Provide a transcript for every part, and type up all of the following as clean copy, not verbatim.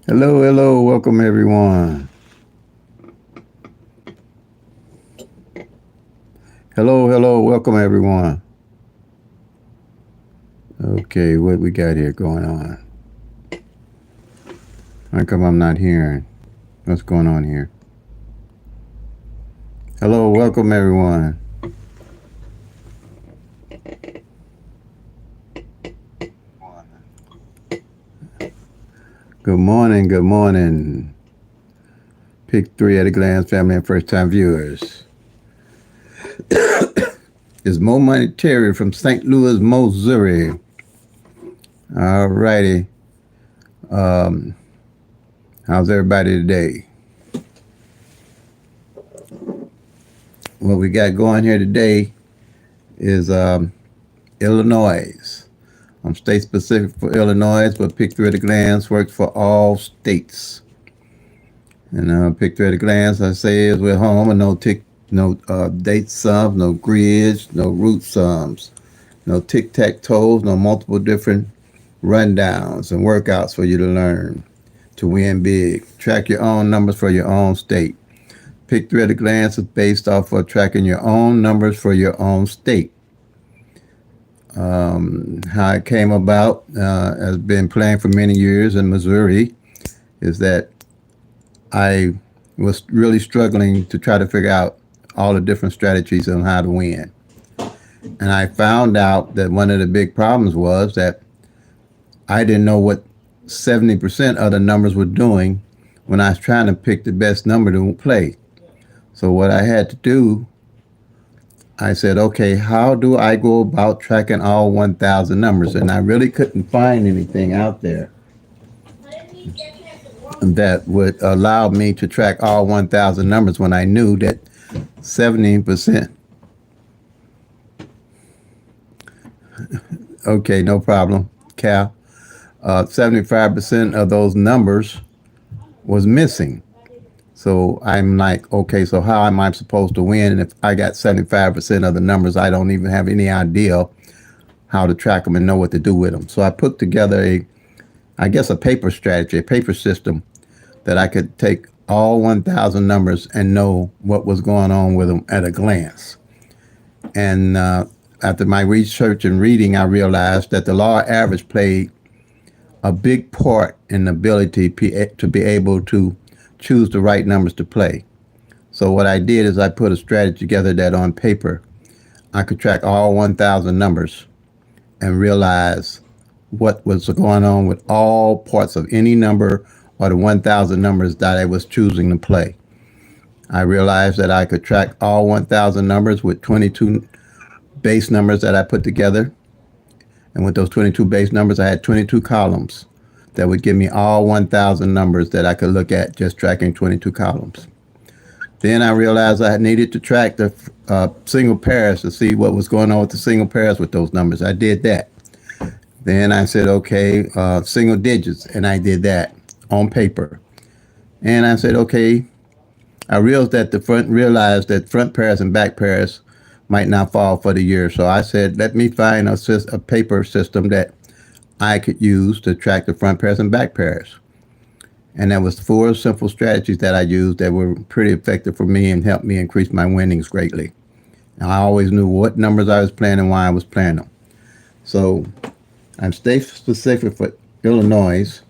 Hello, hello, welcome everyone. Hello, hello, welcome everyone. Okay, what we got here going on? How come I'm not hearing? What's going on here? Hello, welcome everyone. Good morning, good morning. Pick-3 at a glance, family and first time viewers. It's Mo Money Terry from St. Louis, Missouri. All righty. Um, how's everybody today? What we got going here today is Illinois. I'm state specific for Illinois, but Pick-3 at a glance works for all states. And Pick-3 at a glance, I say, is we're home and no date sums, no grids, no root sums, no tic-tac-toes, no multiple different rundowns and workouts for you to learn to win big. Track your own numbers for your own state. Pick-3 at a glance is based off of tracking your own numbers for your own state. How it came about, has been playing for many years in Missouri, is that I was really struggling to try to figure out all the different strategies on how to win. And I found out that one of the big problems was that I didn't know what 70% of the numbers were doing when I was trying to pick the best number to play. So what I had to do, I said, okay, how do I go about tracking all 1,000 numbers? And I really couldn't find anything out there that would allow me to track all 1,000 numbers when I knew that 70%. Okay, no problem, Cal. 75% of those numbers was missing. So I'm like, okay, so how am I supposed to win? And if I got 75% of the numbers, I don't even have any idea how to track them and know what to do with them. So I put together a paper strategy, a paper system that I could take all 1,000 numbers and know what was going on with them at a glance. And after my research and reading, I realized that the law of average played a big part in the ability to be able to choose the right numbers to play. So what I did is I put a strategy together that on paper I could track all 1,000 numbers and realize what was going on with all parts of any number or the 1,000 numbers that I was choosing to play. I realized that I could track all 1,000 numbers with 22 base numbers that I put together. And with those 22 base numbers, I had 22 columns that would give me all 1,000 numbers that I could look at just tracking 22 columns. Then I realized I needed to track the single pairs to see what was going on with the single pairs with those numbers. I did that. Then I said, okay, single digits, and I did that on paper. And I said, okay, I realized that front pairs and back pairs might not fall for the year. So I said, let me find a paper system that I could use to track the front pairs and back pairs. And that was 4 simple strategies that I used that were pretty effective for me and helped me increase my winnings greatly. And I always knew what numbers I was playing and why I was playing them. So I'm state specific for Illinois.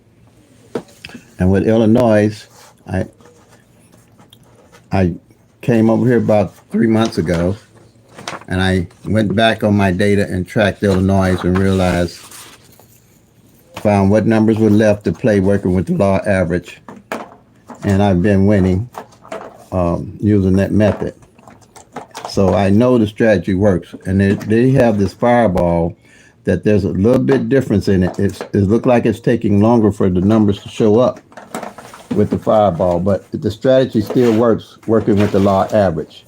And with Illinois, I came over here about 3 months ago, and I went back on my data and tracked Illinois and found what numbers were left to play working with the law average. And I've been winning using that method. So I know the strategy works. And they have this fireball that there's a little bit difference in it. It looks like it's taking longer for the numbers to show up with the fireball, but the strategy still works working with the law average.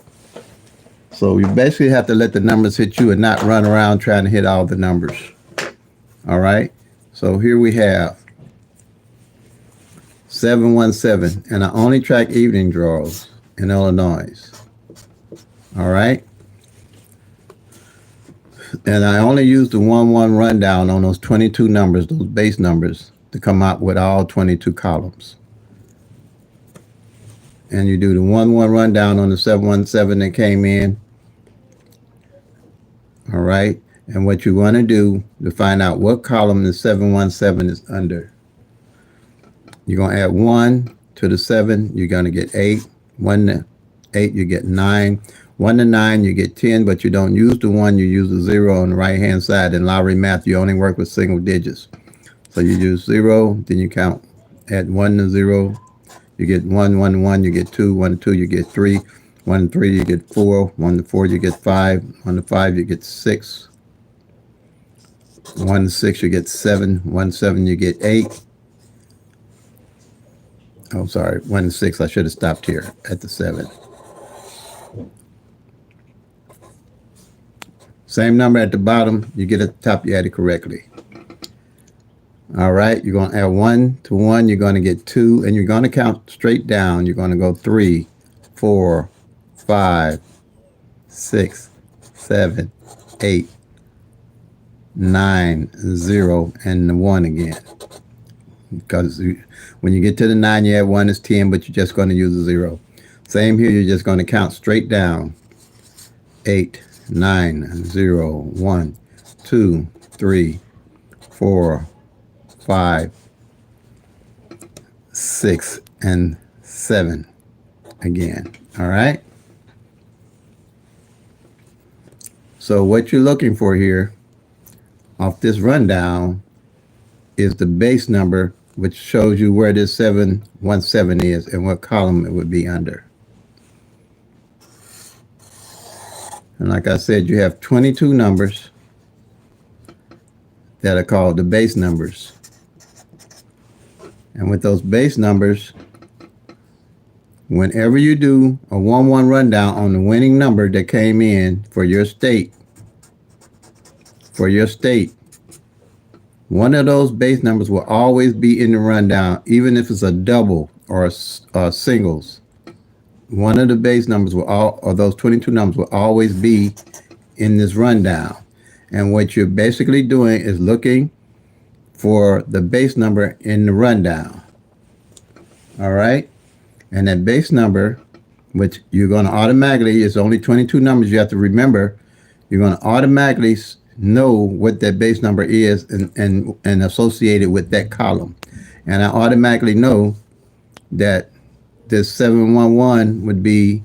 So you basically have to let the numbers hit you and not run around trying to hit all the numbers. All right. So here we have 717, and I only track evening draws in Illinois. All right. And I only use the 1-1 rundown on those 22 numbers, those base numbers, to come out with all 22 columns. And you do the 1-1 rundown on the 717 that came in. All right. And what you want to do to find out what column the 717 is under, you're going to add 1 to the 7, you're going to get 8. 1 to 8, you get 9. 1 to 9, you get 10, but you don't use the 1, you use the 0 on the right-hand side. In Lowry math, you only work with single digits. So you use 0, then you count, add 1 to 0, you get 1, 1 to 1, you get 2, 1 to 2, you get 3, 1 to 3, you get 4, 1 to 4, you get 5, 1 to 5, you get 6, 1 to 6, you get 7, 1 to 7, you get 8. Oh, sorry, 1 to 6, I should have stopped here at the 7. Same number at the bottom, you get at the top, you add it correctly. All right, you're going to add 1 to 1, you're going to get 2, and you're going to count straight down. You're going to go 3, 4, 5, 6, 7, 8, 9, 0, and the 1 again. Because when you get to the 9, you add 1 is 10, but you're just going to use a 0. Same here, you're just going to count straight down. 8, 9, 0, 1, 2, 3, 4, 5, 6, and 7 again. All right. So what you're looking for here off this rundown is the base number, which shows you where this 717 is and what column it would be under. And like I said, you have 22 numbers that are called the base numbers. And with those base numbers, whenever you do a 1-1 rundown on the winning number that came in for your state, one of those base numbers will always be in the rundown, even if it's a double or a singles. One of the base numbers or those 22 numbers will always be in this rundown. And what you're basically doing is looking for the base number in the rundown. All right. And that base number, which you're going to automatically, it's only 22 numbers you have to remember, you're going to automatically know what that base number is and associate it with that column. And I automatically know that this 711 would be,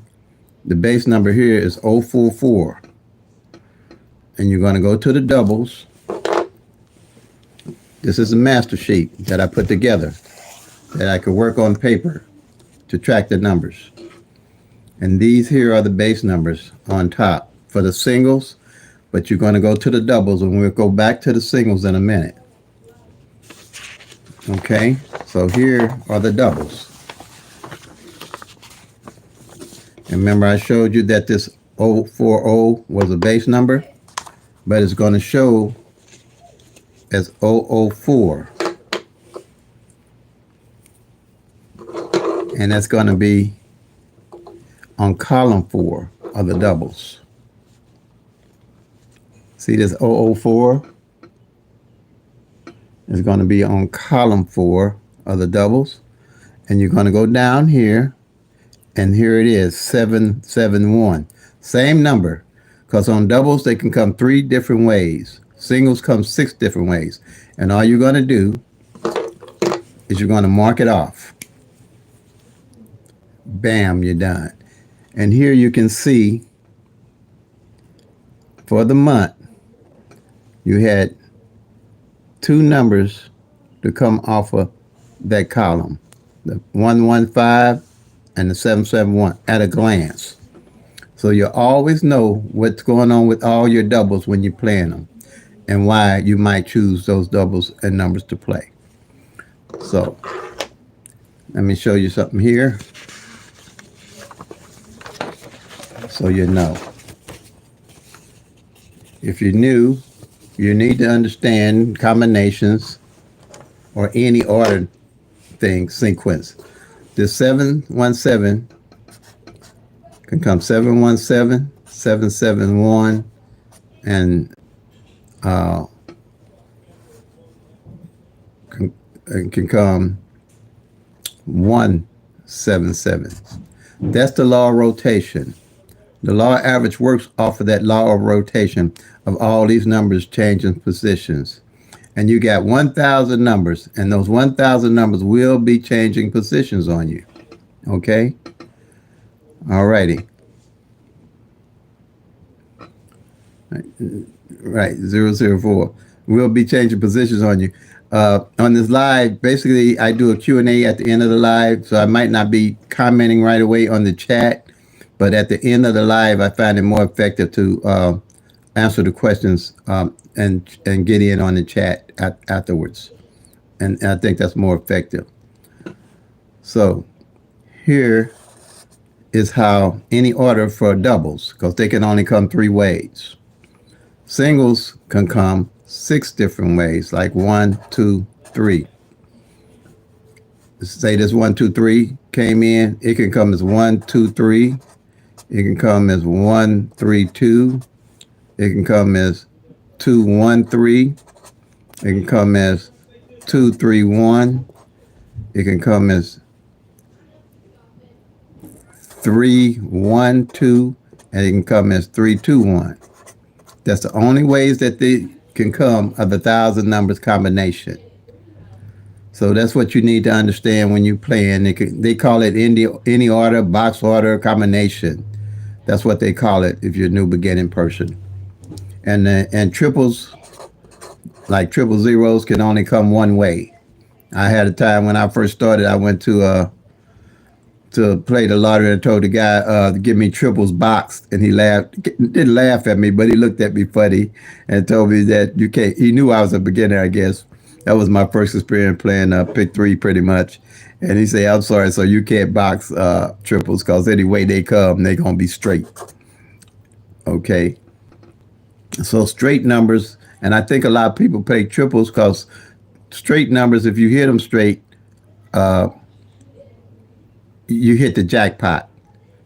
the base number here is 044. And you're going to go to the doubles. This is a master sheet that I put together that I could work on paper to track the numbers. And these here are the base numbers on top for the singles, but you're going to go to the doubles, and we'll go back to the singles in a minute. Okay, so here are the doubles. And remember I showed you that this 040 was a base number, but it's going to show as 004. And that's going to be on column 4 of the doubles. See this 004 is going to be on column 4 of the doubles. And you're going to go down here, and here it is, 771. Same number, because on doubles they can come 3 different ways. Singles come 6 different ways. And all you're going to do is you're going to mark it off. Bam, you're done. And here you can see for the month, you had 2 numbers to come off of that column, the 115 and the 771 at a glance. So you always know what's going on with all your doubles when you're playing them, and why you might choose those doubles and numbers to play. So let me show you something here so you know. If you're new, you need to understand combinations or any order thing, sequence. This 717 can come 717, 771, and it can come 177. That's the law of rotation. The law of average works off of that law of rotation of all these numbers changing positions. And you got 1,000 numbers, and those 1,000 numbers will be changing positions on you. Okay? All righty. Right, 004. We'll be changing positions on you. On this live, basically, I do a Q&A at the end of the live, so I might not be commenting right away on the chat, but at the end of the live, I find it more effective to answer the questions and get in on the chat afterwards. And I think that's more effective. So here is how any order for doubles, because they can only come 3 ways. Singles can come 6 different ways, like 1, 2, 3. Say this 1, 2, 3 came in. It can come as 1, 2, 3. It can come as 1, 3, 2. It can come as 2, 1, 3. It can come as 2, 3, 1. It can come as 3, 1, 2, and it can come as 3, 2, 1. That's the only ways that they can come of the 1,000 numbers combination. So that's what you need to understand when you're playing. They call it any order, box order, combination. That's what they call it if you're a new beginning person. And triples, like triple zeros, can only come one way. I had a time when I first started, I went to play the lottery and told the guy to give me triples boxed, and he laughed. Didn't laugh at me, but he looked at me funny and told me that you can't. He knew I was a beginner, I guess. That was my first experience playing Pick-3 pretty much. And he said, I'm sorry, so you can't box triples, because any way they come, they're going to be straight. Okay. So straight numbers, and I think a lot of people play triples because straight numbers, if you hit them straight, you hit the jackpot.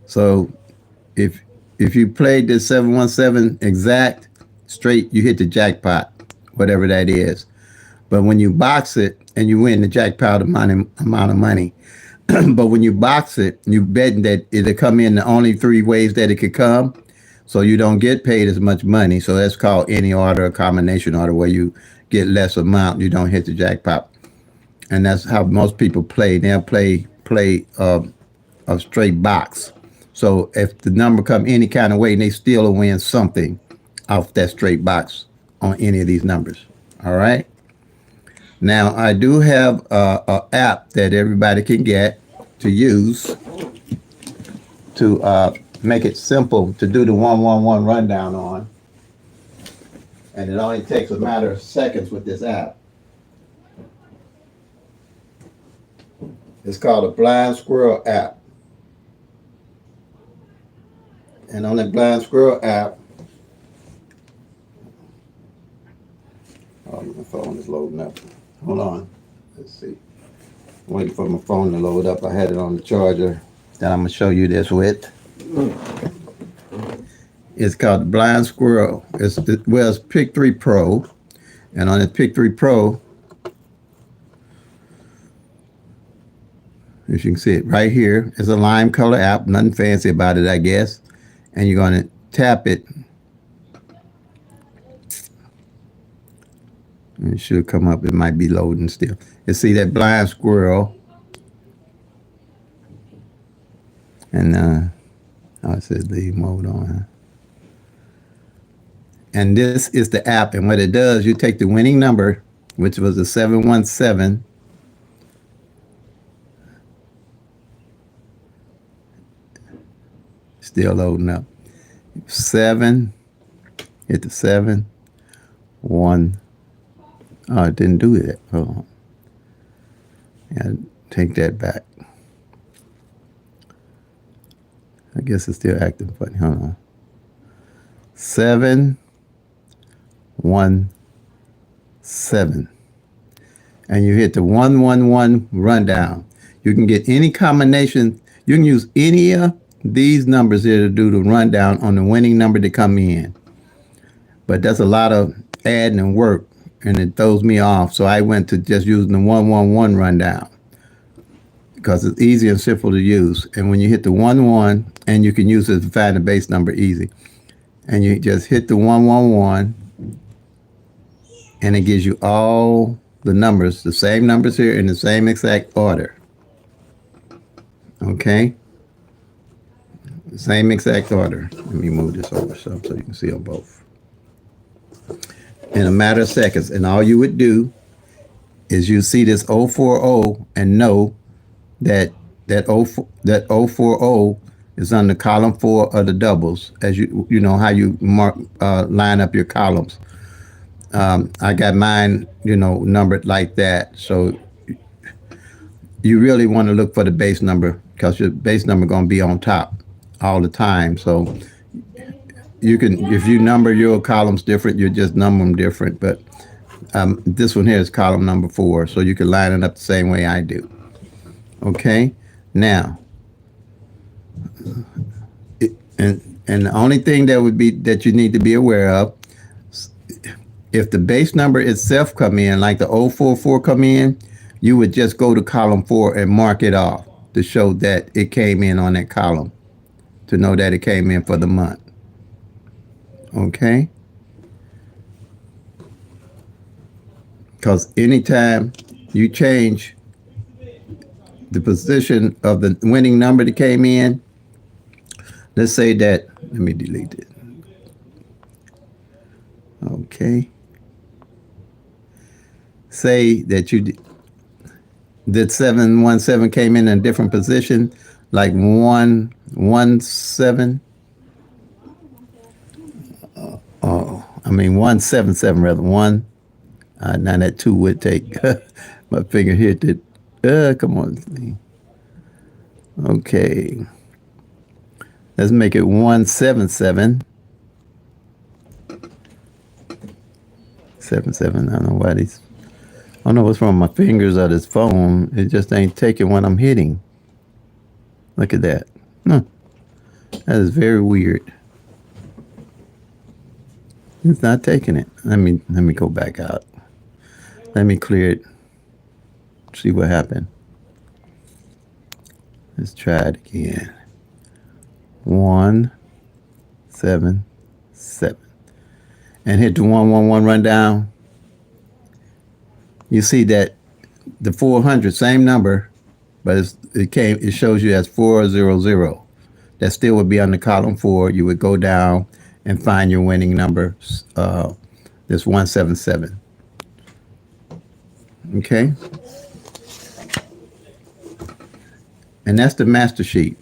So if you played this 717 exact straight, you hit the jackpot, whatever that is. But when you box it and you win the jackpot amount of money, but when you box it, you bet that it'll come in the only 3 ways that it could come. So you don't get paid as much money. So that's called any order, a combination order, where you get less amount, you don't hit the jackpot. And that's how most people play. They'll play a straight box. So if the number come any kind of way, they still will win something off that straight box on any of these numbers. All right. Now I do have a app that everybody can get to use to make it simple to do the 111 rundown on. And it only takes a matter of seconds with this app. It's called a Blind Squirrel app. And on that Blind Squirrel app, oh, my phone is loading up. Hold on. Let's see. Waiting for my phone to load up. I had it on the charger that I'm going to show you this with. It's called the Blind Squirrel. It's Pick-3 Pro. And on the Pick-3 Pro, as you can see it right here, it's a lime color app. Nothing fancy about it, I guess. And you're going to tap it. It should come up. It might be loading still. You see that blind squirrel. And I said leave mode on. And this is the app. And what it does, you take the winning number, which was a 717. Still loading up. 7. Hit the 7. 1. Oh, it didn't do that. Hold on. Yeah, take that back. I guess it's still acting funny. Hold on. 7, 1, 7. And you hit the 111 rundown. You can get any combination. You can use any of these numbers here to do the rundown on the winning number to come in. But that's a lot of adding and work. and it throws me off. So I went to just using the 111 rundown because it's easy and simple to use. And when you hit the 1 and you can use it to find the base number easy, and you just hit the 111, and it gives you all the numbers, the same numbers here in the same exact order. Okay, same exact order. Let me move this over so you can see them both in a matter of seconds. And all you would do is you see this 040 and know that that 040 is on the column 4 of the doubles, as you know how you mark line up your columns. I got mine, numbered like that. So you really want to look for the base number because your base number going to be on top all the time. So you can, if you number your columns different, you just number them different. But this one here is column number 4, so you can line it up the same way I do. Okay, now, and the only thing that you need to be aware of, if the base number itself come in, like the 044 come in, you would just go to column 4 and mark it off to show that it came in on that column, to know that it came in for the month. Okay? Because anytime you change the position of the winning number that came in, let's say that, let me delete it. Okay. Say that that 717 came in a different position, like 117. 177 rather. Now that 2 would take my finger hit it. Come on. Okay. Let's make it 177. 77. I don't know why these. I don't know what's wrong with my fingers or this phone. It just ain't taking what I'm hitting. Look at that. That is very weird. It's not taking it. Let me go back out. Let me clear it. See what happened. Let's try it again. 177. And hit the 111 rundown. You see that the 400, same number, but it shows you as 400. That still would be on the column 4. You would go down and find your winning number. This 177. Okay. And that's the master sheet.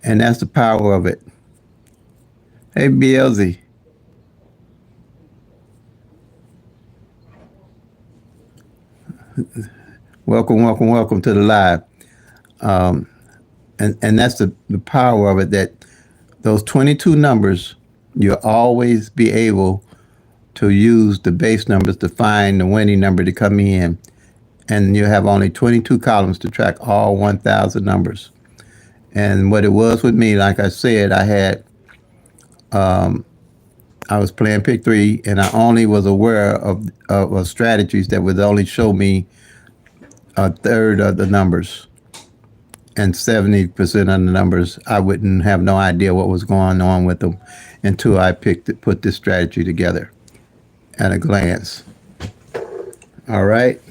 And that's the power of it. Hey, BLZ. Welcome to the live. And that's the power of it, that those 22 numbers, you'll always be able to use the base numbers to find the winning number to come in. And you have only 22 columns to track all 1,000 numbers. And what it was with me, like I said, I was playing Pick-3, and I only was aware of strategies that would only show me a third of the numbers, and 70% of the numbers I wouldn't have no idea what was going on with them until I put this strategy together at a glance. All right.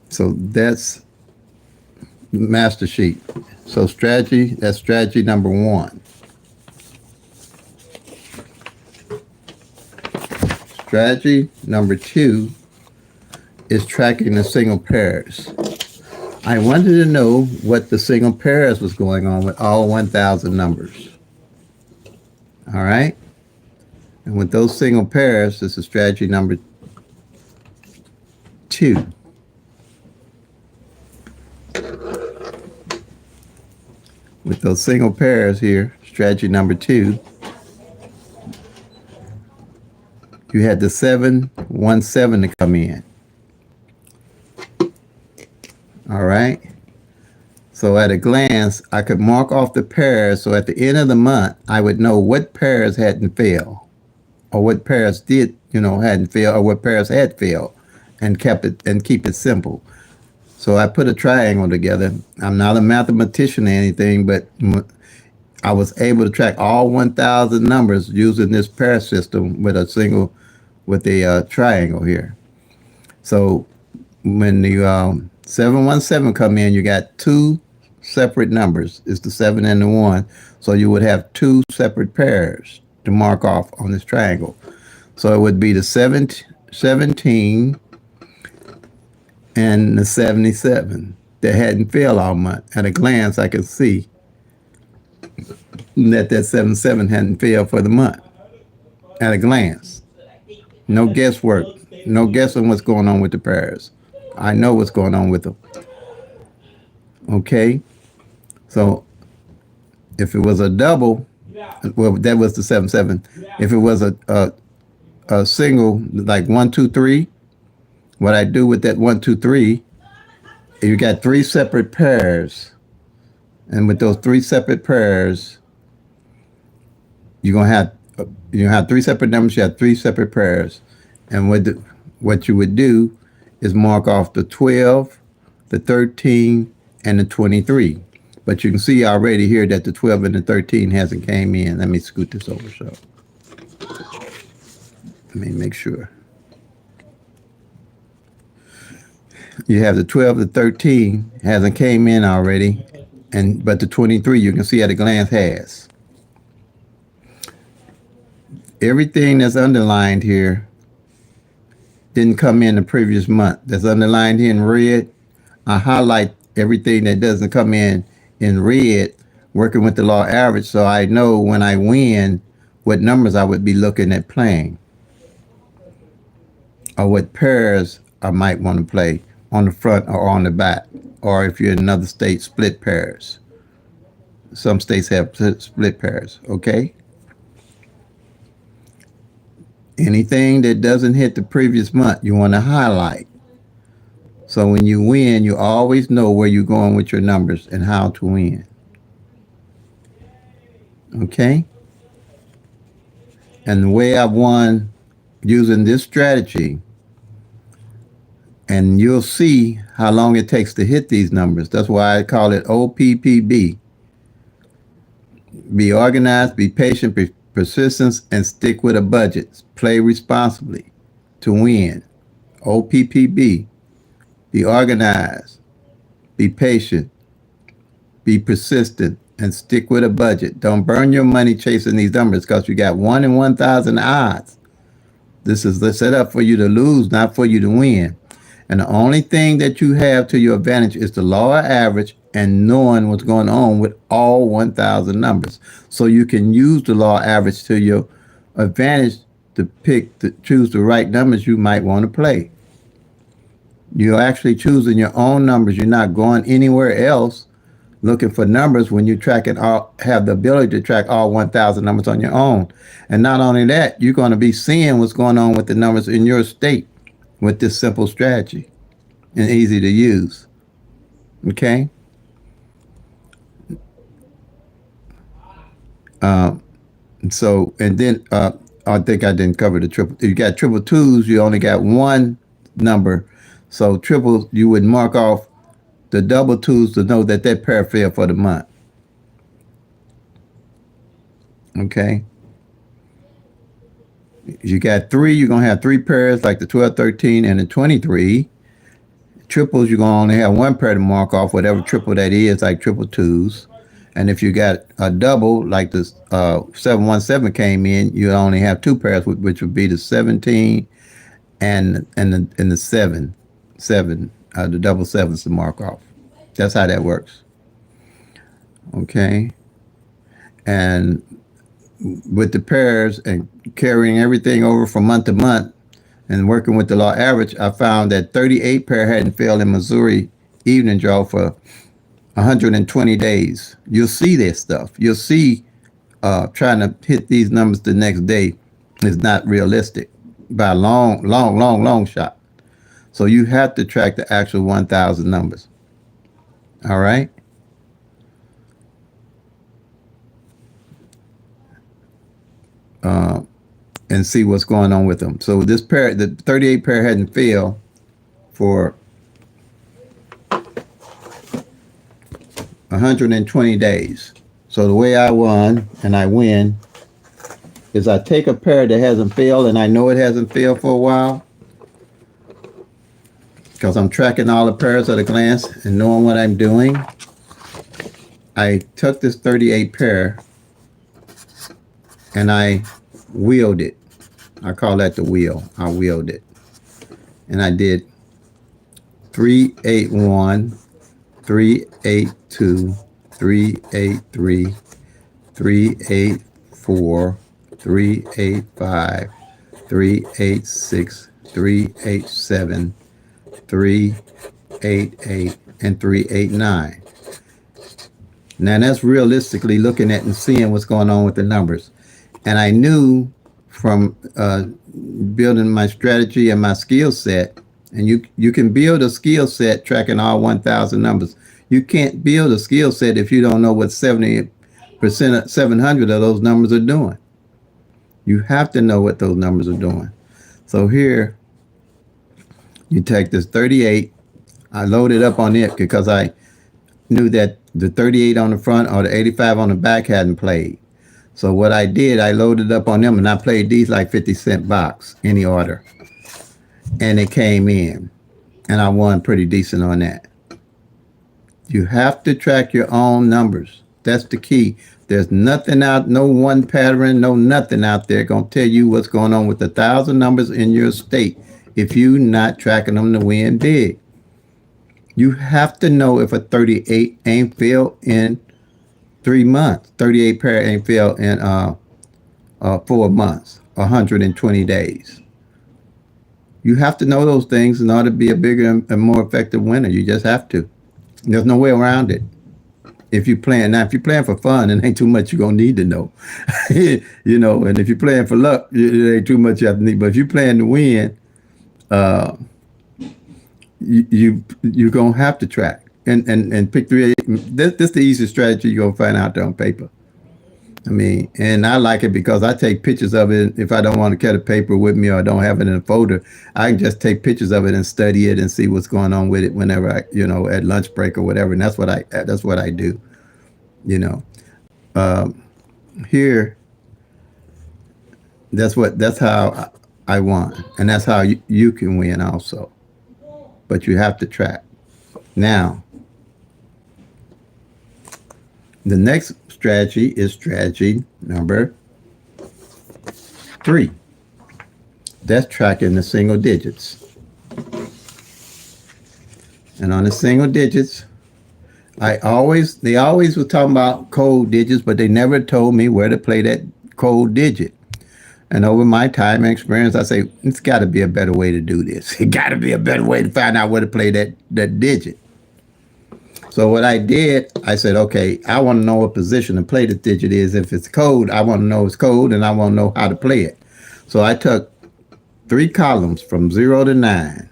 So that's master sheet. So that's strategy number 1. Strategy number 2 is tracking the single pairs. I wanted to know what the single pairs was going on with all 1,000 numbers. All right? And with those single pairs, this is strategy number 2. With those single pairs here, strategy number 2, you had the 717 to come in. All right. So at a glance, I could mark off the pairs. So at the end of the month, I would know what pairs hadn't failed. or what pairs did, hadn't failed, or what pairs had failed, and keep it simple. So I put a triangle together. I'm not a mathematician or anything, but I was able to track all 1,000 numbers using this pair system with a triangle here. So when the 717 come in, you got two separate numbers. It's the 7 and the 1. So you would have two separate pairs to mark off on this triangle. So it would be the 17 and the 77 that hadn't failed all month. At a glance, I could see that 77 hadn't failed for the month. At a glance. No guesswork. No guessing what's going on with the pairs. I know what's going on with them. Okay? So if it was a double, well, that was the 77. If it was a single, like 1, 2, 3, what I do with that 1, 2, 3, you got three separate pairs. And with those three separate pairs, you're gonna have three separate numbers. You have three separate pairs, and what you would do is mark off the 12, the 13, and the 23. But you can see already here that the 12 and the 13 hasn't came in. Let me scoot this over so. Let me make sure. You have the 12, the 13 hasn't came in already, but the 23 you can see at a glance has. Everything that's underlined here didn't come in the previous month. That's underlined here in red. I highlight everything that doesn't come in red, working with the law average, so I know when I win what numbers I would be looking at playing, or what pairs I might want to play on the front or on the back, or if you're in another state, split pairs. Some states have split pairs, okay? Anything that doesn't hit the previous month, you want to highlight. So when you win, you always know where you're going with your numbers and how to win. Okay? And the way I've won using this strategy, and you'll see how long it takes to hit these numbers. That's why I call it OPPB. Be organized, be patient, be persistence, and stick with a budget. Play responsibly to win. OPPB. Be organized, be patient, be persistent, and stick with a budget. Don't burn your money chasing these numbers because you got 1 in 1,000 odds. This is the setup for you to lose, not for you to win. And the only thing that you have to your advantage is the law of average and knowing what's going on with all 1,000 numbers. So you can use the law of average to your advantage to choose the right numbers you might want to play. You're actually choosing your own numbers. You're not going anywhere else looking for numbers when you have the ability to track all 1,000 numbers on your own. And not only that, you're going to be seeing what's going on with the numbers in your state with this simple strategy and easy to use. Okay? So, and then I think I didn't cover the triple. If you got triple twos, you only got one number. So triple, you would mark off the double twos to know that pair failed for the month. Okay? You got three, you're going to have three pairs like the 12, 13, and the 23. Triples, you're going to only have one pair to mark off, whatever triple that is, like triple twos. And if you got a double, like the 717 came in, you only have two pairs, which would be the 17 and the 7, the double sevens to mark off. That's how that works. Okay. And with the pairs and carrying everything over from month to month and working with the law average, I found that 38 pair hadn't failed in Missouri evening draw for 120 days. You'll see this stuff. You'll see trying to hit these numbers the next day is not realistic by a long shot. So you have to track the actual 1,000 numbers. All right? and see what's going on with them. So this pair, the 38 pair hadn't failed for 120 days. So the way I won, and I win, is I take a pair that hasn't failed, and I know it hasn't failed for a while, because I'm tracking all the pairs at a glance and knowing what I'm doing. I took this 38 pair and I wheeled it. I call that the wheel. I wheeled it. And I did 381, 382, 383, 384, 385, 386, 387, 388, and 389. Now that's realistically looking at and seeing what's going on with the numbers. And I knew from building my strategy and my skill set, and you can build a skill set tracking all 1,000 numbers. You can't build a skill set if you don't know what 70%, 700 of those numbers are doing. You have to know what those numbers are doing. So here, you take this 38, I loaded up on it because I knew that the 38 on the front or the 85 on the back hadn't played. So what I did, I loaded up on them and I played these like 50-cent box, any order. And it came in. And I won pretty decent on that. You have to track your own numbers. That's the key. There's nothing out, no one pattern, no nothing out there going to tell you what's going on with 1,000 numbers in your state if you're not tracking them to win big. You have to know if a 38 ain't failed in 3 months. 38 pair ain't failed in 4 months, 120 days. You have to know those things in order to be a bigger and more effective winner. You just have to. There's no way around it. If you're playing now, if you're playing for fun, it ain't too much you're gonna need to know. You know, and if you're playing for luck, it ain't too much you have to need. But if you're playing to win, you're gonna have to track and pick 3. This the easiest strategy you're gonna find out there on paper. I mean, and I like it because I take pictures of it. If I don't want to carry the paper with me or I don't have it in a folder, I can just take pictures of it and study it and see what's going on with it whenever I, at lunch break or whatever. And that's what I do. Here, that's how I won, and that's how you can win also. But you have to track. Now, the next strategy is strategy number 3. That's tracking the single digits. And on the single digits, they always were talking about code digits, but they never told me where to play that code digit. And over my time and experience, I say, it's got to be a better way to do this. It got to be a better way to find out where to play that digit. So what I did, I said, okay, I want to know what position to play the digit is. If it's code, I want to know it's code, and I want to know how to play it. So I took 3 columns from 0 to 9.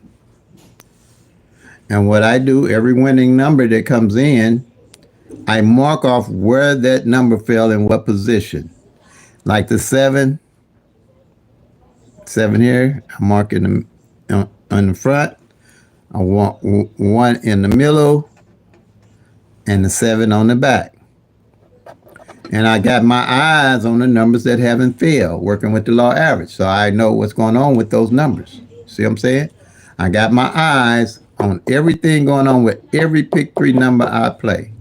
And what I do, every winning number that comes in, I mark off where that number fell in what position. Like the 7 here, I mark in on the front. I want 1 in the middle and the 7 on the back. And I got my eyes on the numbers that haven't failed, working with the law average. So I know what's going on with those numbers. See what I'm saying? I got my eyes on everything going on with every Pick-3 number I play.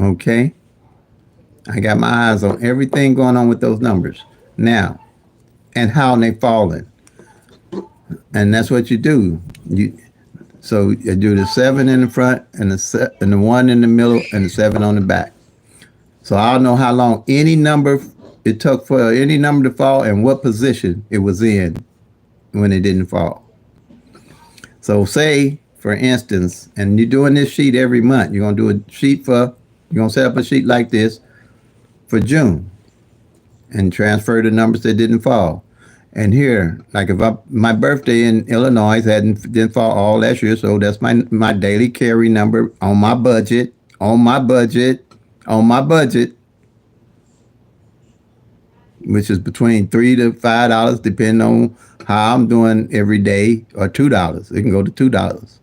Okay? I got my eyes on everything going on with those numbers. Now, and how they falling. And that's what you do. So you do the 7 in the front and the 1 in the middle and the 7 on the back. So I'll know how long any number it took for any number to fall and what position it was in when it didn't fall. So say, for instance, and you're doing this sheet every month. You're going to do a sheet you're going to set up a sheet like this for June and transfer the numbers that didn't fall. And here, like if my birthday in Illinois didn't fall all last year, so that's my daily carry number on my budget, on my budget, on my budget, which is between $3 to $5, depending on how I'm doing every day, or $2. It can go to $2.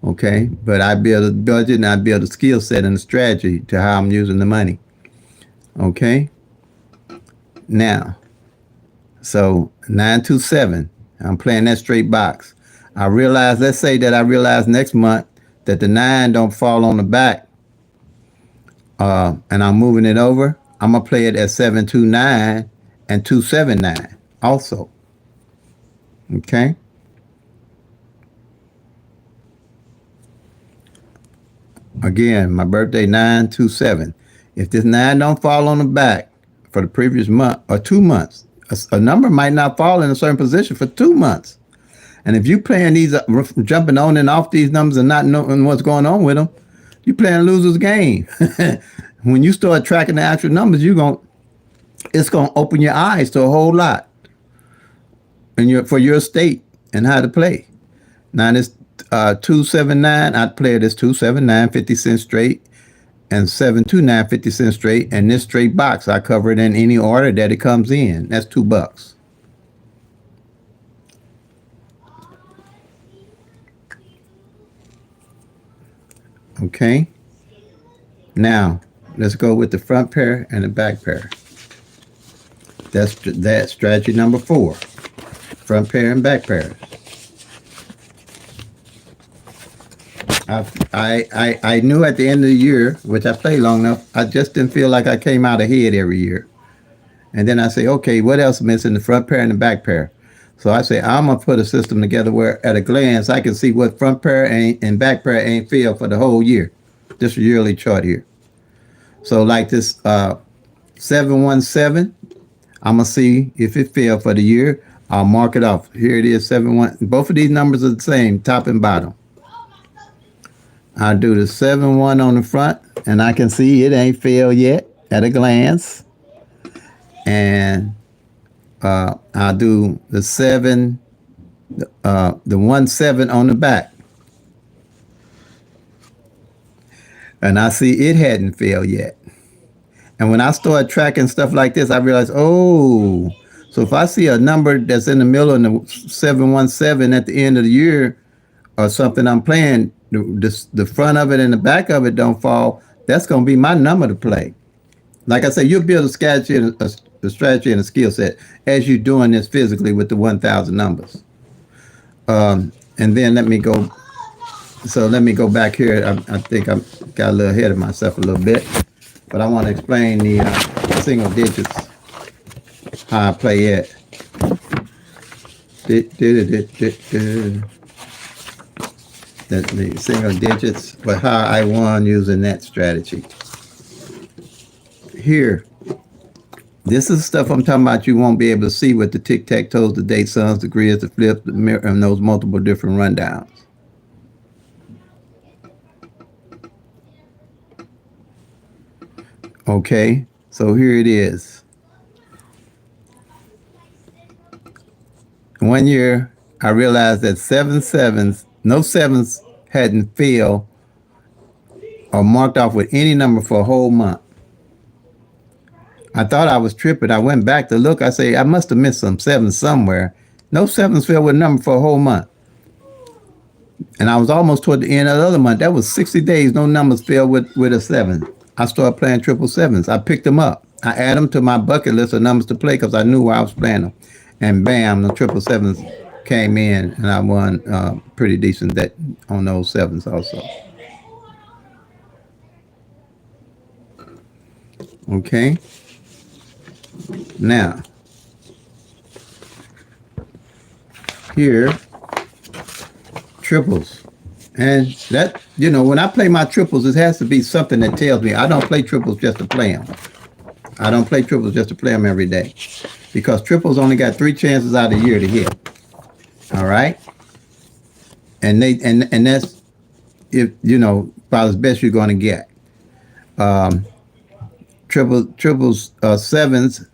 Okay, but I build a budget and I build a skill set and a strategy to how I'm using the money. Okay, now, so 927, I'm playing that straight box. Let's say that I realize next month that the 9 don't fall on the back, and I'm moving it over. I'm gonna play it at 729 and 279 also. Okay. Again, my birthday 927. If this 9 don't fall on the back for the previous month or 2 months, a number might not fall in a certain position for 2 months. And if you playing these, jumping on and off these numbers and not knowing what's going on with them, you playing a loser's game. When you start tracking the actual numbers, it's gonna open your eyes to a whole lot, and for your state and how to play. Now this 279, I'd play it as 279 50 cents straight, and 729 50 cents straight, and this straight box I cover it in any order that it comes in. That's $2. Okay. Now let's go with the front pair and the back pair. That's strategy number 4. Front pair and back pair. I knew at the end of the year, which I played long enough, I just didn't feel like I came out ahead every year. And then I say, okay, what else is missing? The front pair and the back pair. So I say, I'm going to put a system together where at a glance, I can see what front pair and back pair ain't feel for the whole year. This yearly chart here. So like this 717, I'm going to see if it failed for the year. I'll mark it off. Here it is, 71. Both of these numbers are the same, top and bottom. I'll do the 7-1 on the front, and I can see it ain't failed yet at a glance. And I'll do the 1-7 on the back. And I see it hadn't failed yet. And when I start tracking stuff like this, I realize, oh, so if I see a number that's in the middle and the 717 at the end of the year or something I'm playing, the front of it and the back of it don't fall, that's going to be my number to play. Like I say, you'll build a strategy and a skill set as you're doing this physically with the 1,000 numbers. And then let me go back here. I think I got a little ahead of myself a little bit, but I want to explain the single digits, how I play it. The single digits, but how I won using that strategy. Here, this is stuff I'm talking about you won't be able to see with the tic-tac-toes, the date sums, the grids, the flips, the mirror, and those multiple different rundowns. Okay, so here it is. One year, I realized that 7 sevens, no sevens hadn't failed or marked off with any number for a whole month. I thought I was tripping. I went back to look. I say, I must have missed some sevens somewhere. No sevens failed with a number for a whole month. And I was almost toward the end of the other month. That was 60 days. No numbers failed with a 7. I started playing 777s. I picked them up. I add them to my bucket list of numbers to play because I knew where I was playing them. And bam, the 777s came in, and I won pretty decent that on those 7s also. Okay. Now, here, triples. And that, when I play my triples, it has to be something that tells me I don't play triples just to play them. I don't play triples just to play them every day. Because triples only got 3 chances out of the year to hit. All right? And that's, if about as best you're going to get. Triples, sevens,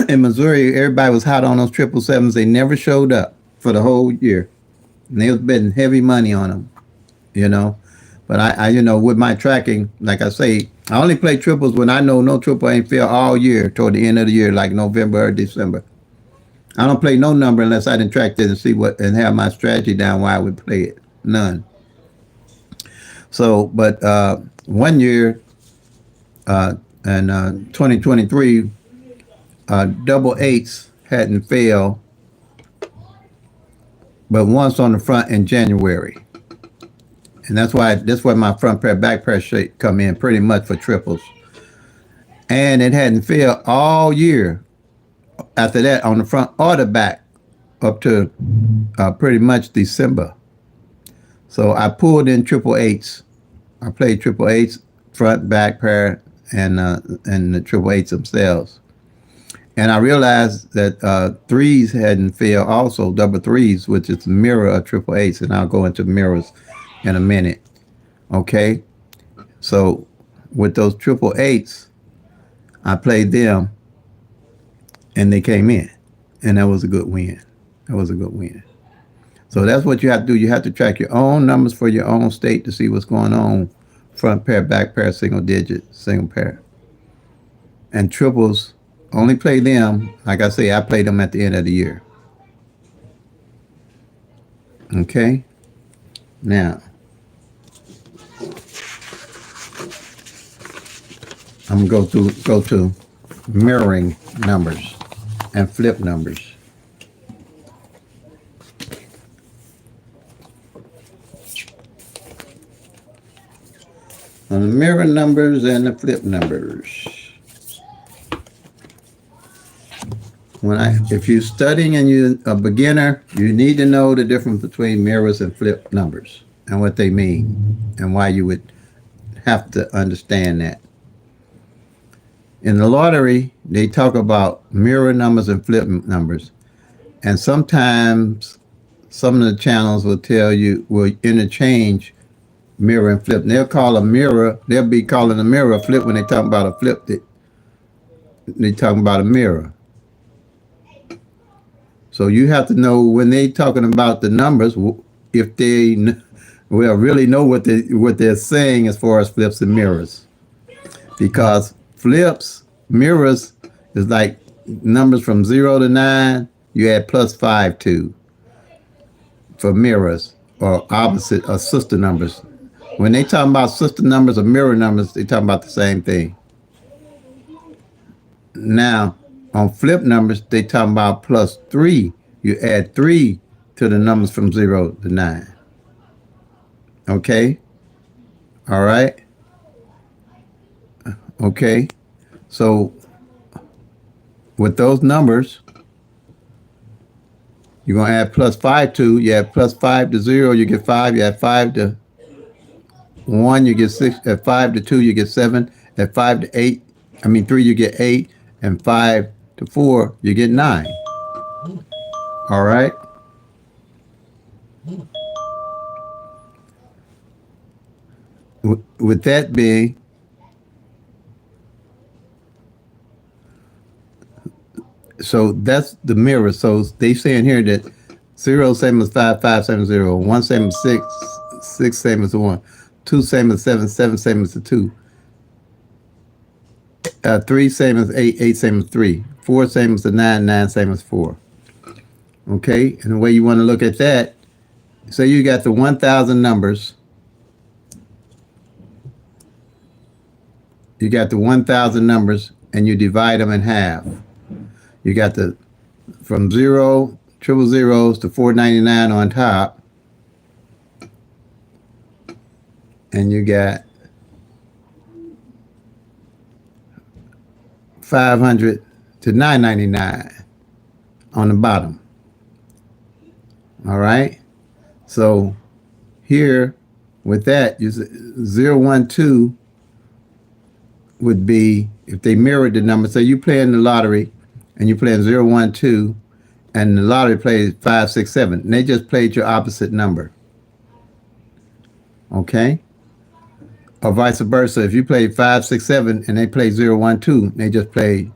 In Missouri, everybody was hot on those 777s. They never showed up for the whole year. And they was betting heavy money on them, you know. But with my tracking, like I say, I only play triples when I know no triple ain't fail all year toward the end of the year, like November or December. I don't play no number unless I didn't track it and see what and have my strategy down why I would play it. None. So, but one year in 2023, double eights hadn't failed, but once on the front in January. And that's where my front pair, back pair shape come in pretty much for triples. And it hadn't failed all year after that on the front or the back up to pretty much December. So I pulled in triple eights. I played triple eights, front, back pair, and the triple eights themselves. And I realized that threes hadn't failed also, double threes, which is the mirror of triple eights. And I'll go into mirrors in a minute. Okay. So with those triple eights, I played them and they came in. And that was a good win. That was a good win. So that's what you have to do. You have to track your own numbers for your own state to see what's going on. Front pair, back pair, single digit, single pair. And triples, only play them. Like I say, I play them at the end of the year. Okay? Now, I'm going to go to mirroring numbers and flip numbers. On the mirror numbers and the flip numbers. If you're studying and you're a beginner, you need to know the difference between mirrors and flip numbers and what they mean and why you would have to understand that. In the lottery, they talk about mirror numbers and flip numbers. And sometimes some of the channels will interchange mirror and flip. They'll call a mirror, they'll be calling a mirror a flip when they talk about a flip. They talking about a mirror. So you have to know when they talking about the numbers, if they really know what they're saying as far as flips and mirrors. Because mirrors is like numbers from 0 to 9, you add +5 to for mirrors or opposite or sister numbers. When they talk about sister numbers or mirror numbers, they talking about the same thing. Now, on flip numbers, they talking about +3. You add 3 to the numbers from 0 to 9. Okay? All right? Okay? So, with those numbers, you're going to add +5 to, you add +5 to 0, you get 5, you add 5 to 1, you get 6, at 5 to 2, you get 7, at 5 to 3, you get 8, and 5 to 4, you get 9. All right? With that being, so that's the mirror. So they saying here that 0 same as 5, 5 same as 0, 1 same as 6, 6 same as 1, 2 same as 7, 7 same as 2, 3 same as 8, 8 same as 3, 4 same as 9, 9 same as 4. Okay, and the way you want to look at that, say you got the 1,000 numbers. You got the 1,000 numbers and you divide them in half. You got from 0, triple zeros to 499 on top. And you got 500 to 999 on the bottom. All right. So here with that, 0, 1, 2 would be, if they mirrored the number, so you play in the lottery and you play in 0, 1, 2, and the lottery plays 5, 6, 7. And they just played your opposite number. Okay. Or vice versa. If you played 5, 6, 7 and they played 0, 1, 2, they just played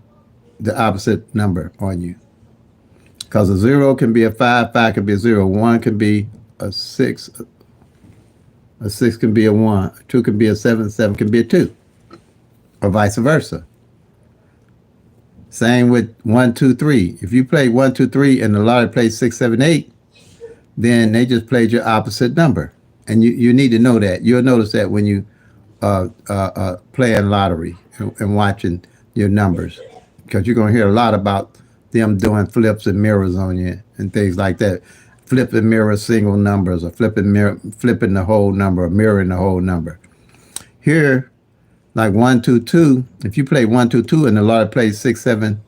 the opposite number on you. Because a 0 can be a 5, 5 can be a 0, 1 can be a 6, a 6 can be a 1, 2 can be a 7, 7 can be a 2, or vice versa. Same with 1, 2, 3. If you play 1, 2, 3 and the lottery plays 6, 7, 8, then they just played your opposite number. And you need to know that. You'll notice that when you playing lottery and watching your numbers, because you're going to hear a lot about them doing flips and mirrors on you and things like that. Flip and mirror single numbers, or flipping the whole number, or mirroring the whole number. Here, like 1, 2, 2. If you play 1, 2, 2 and the lottery plays 6, 7,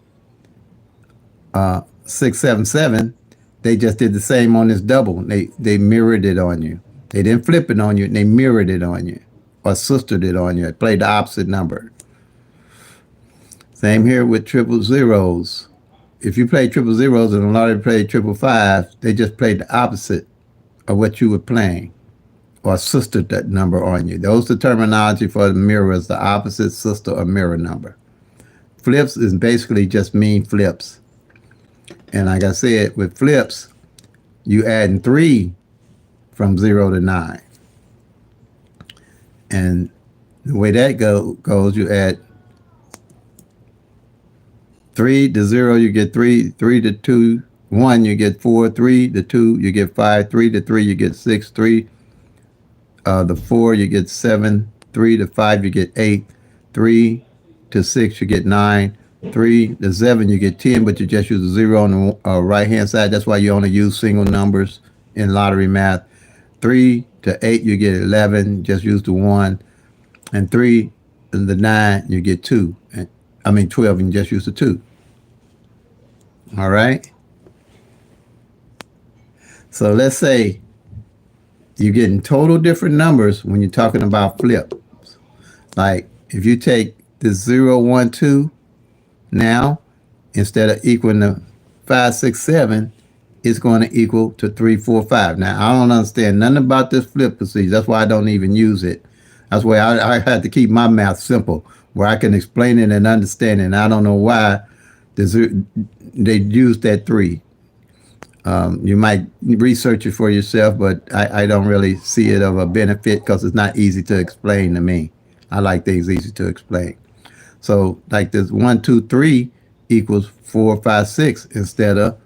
6, 7, 7, they just did the same on this double. They mirrored it on you. They didn't flip it on you. They mirrored it on you, or sistered it on you. It played the opposite number. Same here with triple zeros. If you play triple zeros and a lottery played triple fives, they just played the opposite of what you were playing, or sistered that number on you. Those the terminology for the mirrors, the opposite, sister, or mirror number. Flips is basically just mean flips. And like I said, with flips, you adding 3 from 0 to 9. And the way that goes, you add 3 to 0, you get 3, 3 to 2, 1, you get 4, 3 to 2, you get 5, 3 to 3, you get 6, 3, the 4, you get 7, 3 to 5, you get 8, 3 to 6, you get 9, 3 to 7, you get 10, but you just use a 0 on the right-hand side. That's why you only use single numbers in lottery math. 3 to 8, you get 11, just use the 1. And 3 to the 9, you get 2. 12, and just use the 2. All right? So let's say you're getting total different numbers when you're talking about flips. Like if you take this 0, 1, 2 now, instead of equaling to 5, 6, 7, it's going to equal to 3, 4, 5. Now, I don't understand nothing about this flip procedure. That's why I don't even use it. That's why I had to keep my math simple, where I can explain it and understand it. And I don't know why they use that 3. You might research it for yourself, but I don't really see it of a benefit because it's not easy to explain to me. I like things easy to explain. So like this 1, 2, 3 equals 4, 5, 6 instead of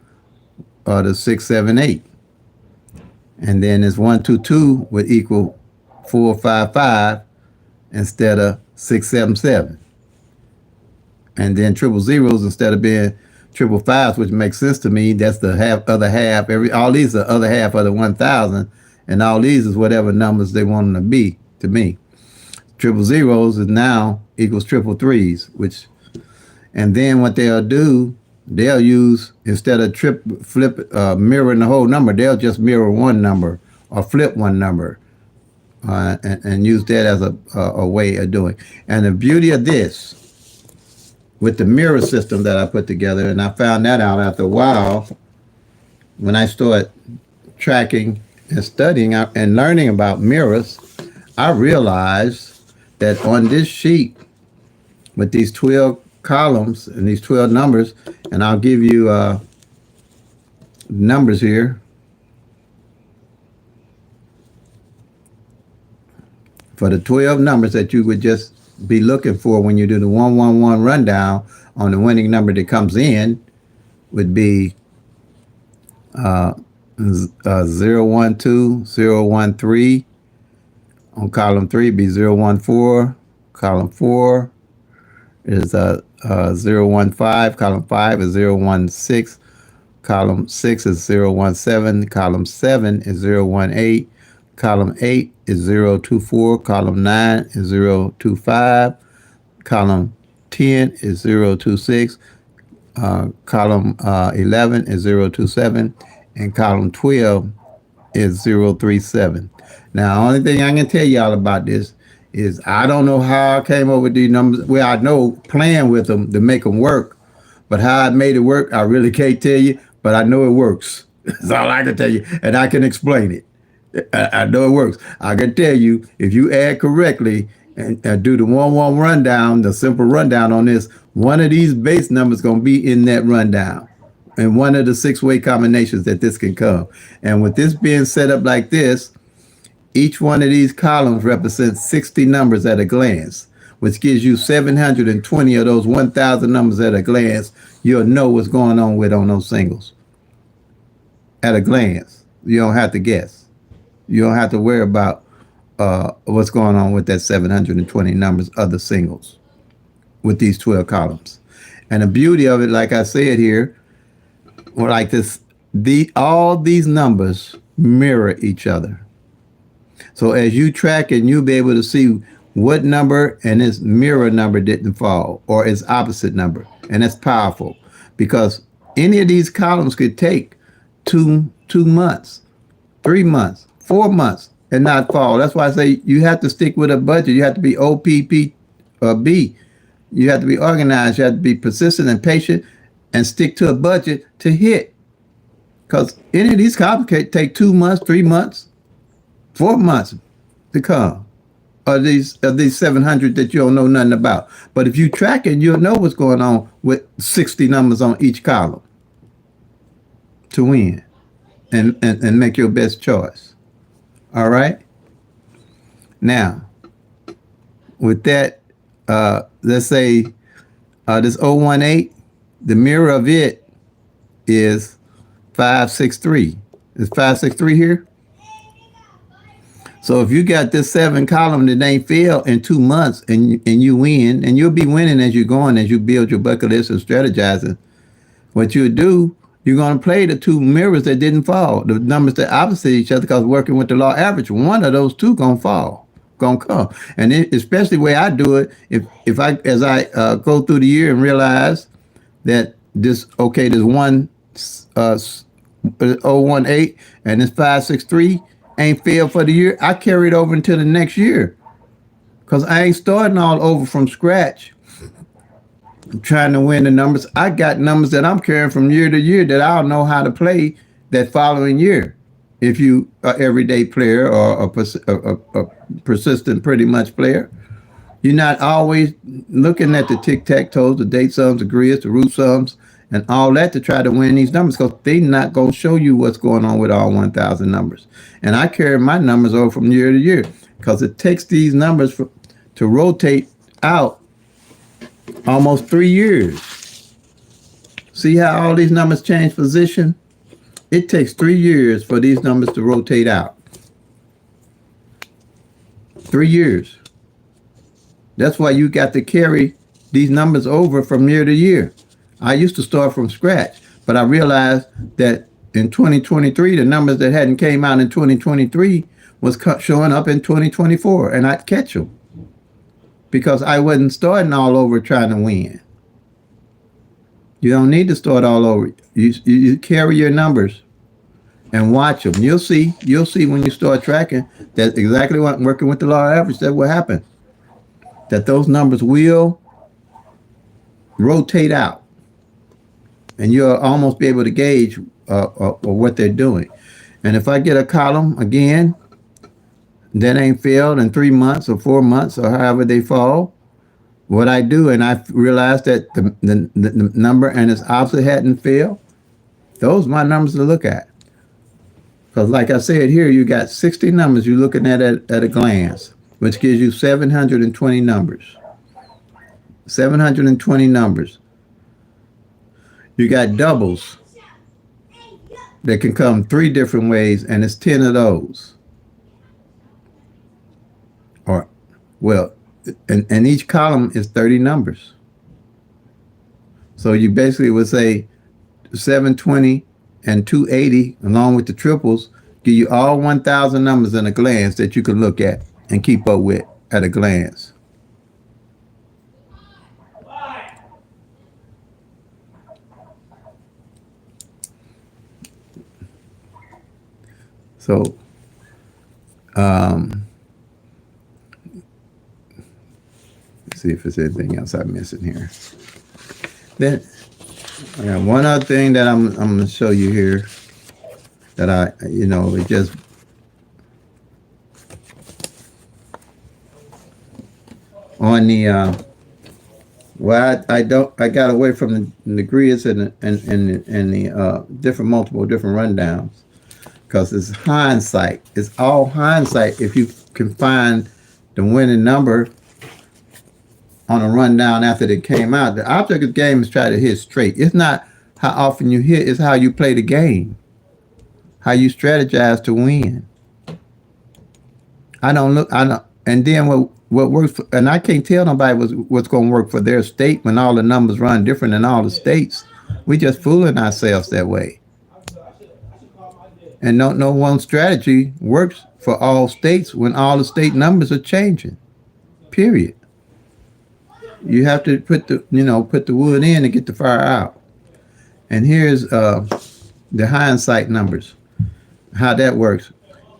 the 6, 7, 8. And then this 1, 2, 2 would equal 4, 5, 5 instead of 6, 7, 7. And then triple zeros, instead of being triple fives, which makes sense to me, that's the other half. All these are other half of the 1,000, and all these is whatever numbers they want them to be to me. Triple zeros is now equals triple threes, and then what they'll do, they'll use, instead of mirroring the whole number, they'll just mirror one number or flip one number, and use that as a way of doing. And the beauty of this, with the mirror system that I put together, and I found that out after a while, when I started tracking and studying and learning about mirrors, I realized that on this sheet with these 12 columns and these 12 numbers, and I'll give you numbers here. For the 12 numbers that you would just be looking for when you do the 111 rundown, on the winning number that comes in would be 012, 013. On column 3 be 014. Column 4 is 015. Column 5 is 016. Column 6 is 017. Column 7 is 018. Column 8 is 024. Column 9 is 025. Column 10 is 026. Column 11 is 027. And column 12 is 037. Now, the only thing I can tell y'all about this is I don't know how I came up with these numbers. Well, I know playing with them to make them work, but how I made it work, I really can't tell you, but I know it works. That's all I can tell you, and I can explain it. I know it works. I can tell you, if you add correctly, and do the 1-1 rundown, the simple rundown on this. One of these base numbers going to be in that rundown, and one of the 6-way combinations that this can come. And with this being set up like this, each one of these columns represents 60 numbers at a glance, which gives you 720 of those 1,000 numbers at a glance. You'll know what's going on with on those singles at a glance. You don't have to guess. You don't have to worry about what's going on with that 720 numbers of the singles with these 12 columns. And the beauty of it, like I said here, like this, all these numbers mirror each other. So as you track it, you'll be able to see what number and its mirror number didn't fall, or its opposite number. And that's powerful, because any of these columns could take 2 months, 3 months, 4 months and not fall. That's why I say you have to stick with a budget. You have to be OPP B. You have to be organized. You have to be persistent and patient and stick to a budget to hit. Because any of these columns can take 2 months, 3 months, 4 months to come. Of these 700 that you don't know nothing about. But if you track it, you'll know what's going on with 60 numbers on each column to win and make your best choice. All right. Now, with that, let's say this 018, the mirror of it is 563. Is 563 here? So if you got this 7 column that ain't failed in 2 months and you win, and you'll be winning as you're going, as you build your bucket list and strategizing, what you do, you're going to play the 2 mirrors that didn't fall, the numbers that opposite each other, because working with the law average, one of those 2 going to fall, going to come. And especially the way I do it, if I, as I go through the year and realize that this 018 and this 563 ain't failed for the year, I carry it over into the next year, because I ain't starting all over from scratch trying to win the numbers. I got numbers that I'm carrying from year to year that I'll know how to play that following year. If you are everyday player or a persistent pretty much player, you're not always looking at the tic-tac-toes, the date sums, the grids, the root sums, and all that to try to win these numbers, because they're not going to show you what's going on with all 1,000 numbers. And I carry my numbers over from year to year, because it takes these numbers to rotate out almost 3 years. See how all these numbers change position? It takes 3 years for these numbers to rotate out. 3 years. That's why you got to carry these numbers over from year to year. I used to start from scratch, but I realized that in 2023, the numbers that hadn't came out in 2023 was showing up in 2024, and I'd catch them because I wasn't starting all over trying to win. You don't need to start all over. You carry your numbers and watch them. You'll see when you start tracking that exactly what working with the law average, that will happen. That those numbers will rotate out. And you'll almost be able to gauge what they're doing. And if I get a column again that ain't failed in 3 months or 4 months or however they fall, what I do, and I realize that the number and its opposite hadn't failed, those are my numbers to look at. Because like I said here, you got 60 numbers you're looking at a glance, which gives you 720 numbers. 720 numbers. You got doubles that can come 3 different ways, and it's 10 of those. Or, well, and each column is 30 numbers. So you basically would say 720 and 280, along with the triples, give you all 1,000 numbers in a glance that you can look at and keep up with at a glance. So, let's see if there's anything else I'm missing here. Then, I got one other thing that I'm going to show you here that it just on the well, I don't. I got away from the grids and the different multiple different rundowns because it's hindsight. It's all hindsight. If you can find the winning number on a rundown after it came out, the object of the game is try to hit straight. It's not how often you hit. It's how you play the game, how you strategize to win. I don't look. I don't. And then what works for, and I can't tell nobody what's going to work for their state when all the numbers run different in all the states. We just fooling ourselves that way. And no one strategy works for all states when all the state numbers are changing. Period. You have to put the wood in to get the fire out. And here's the hindsight numbers, how that works.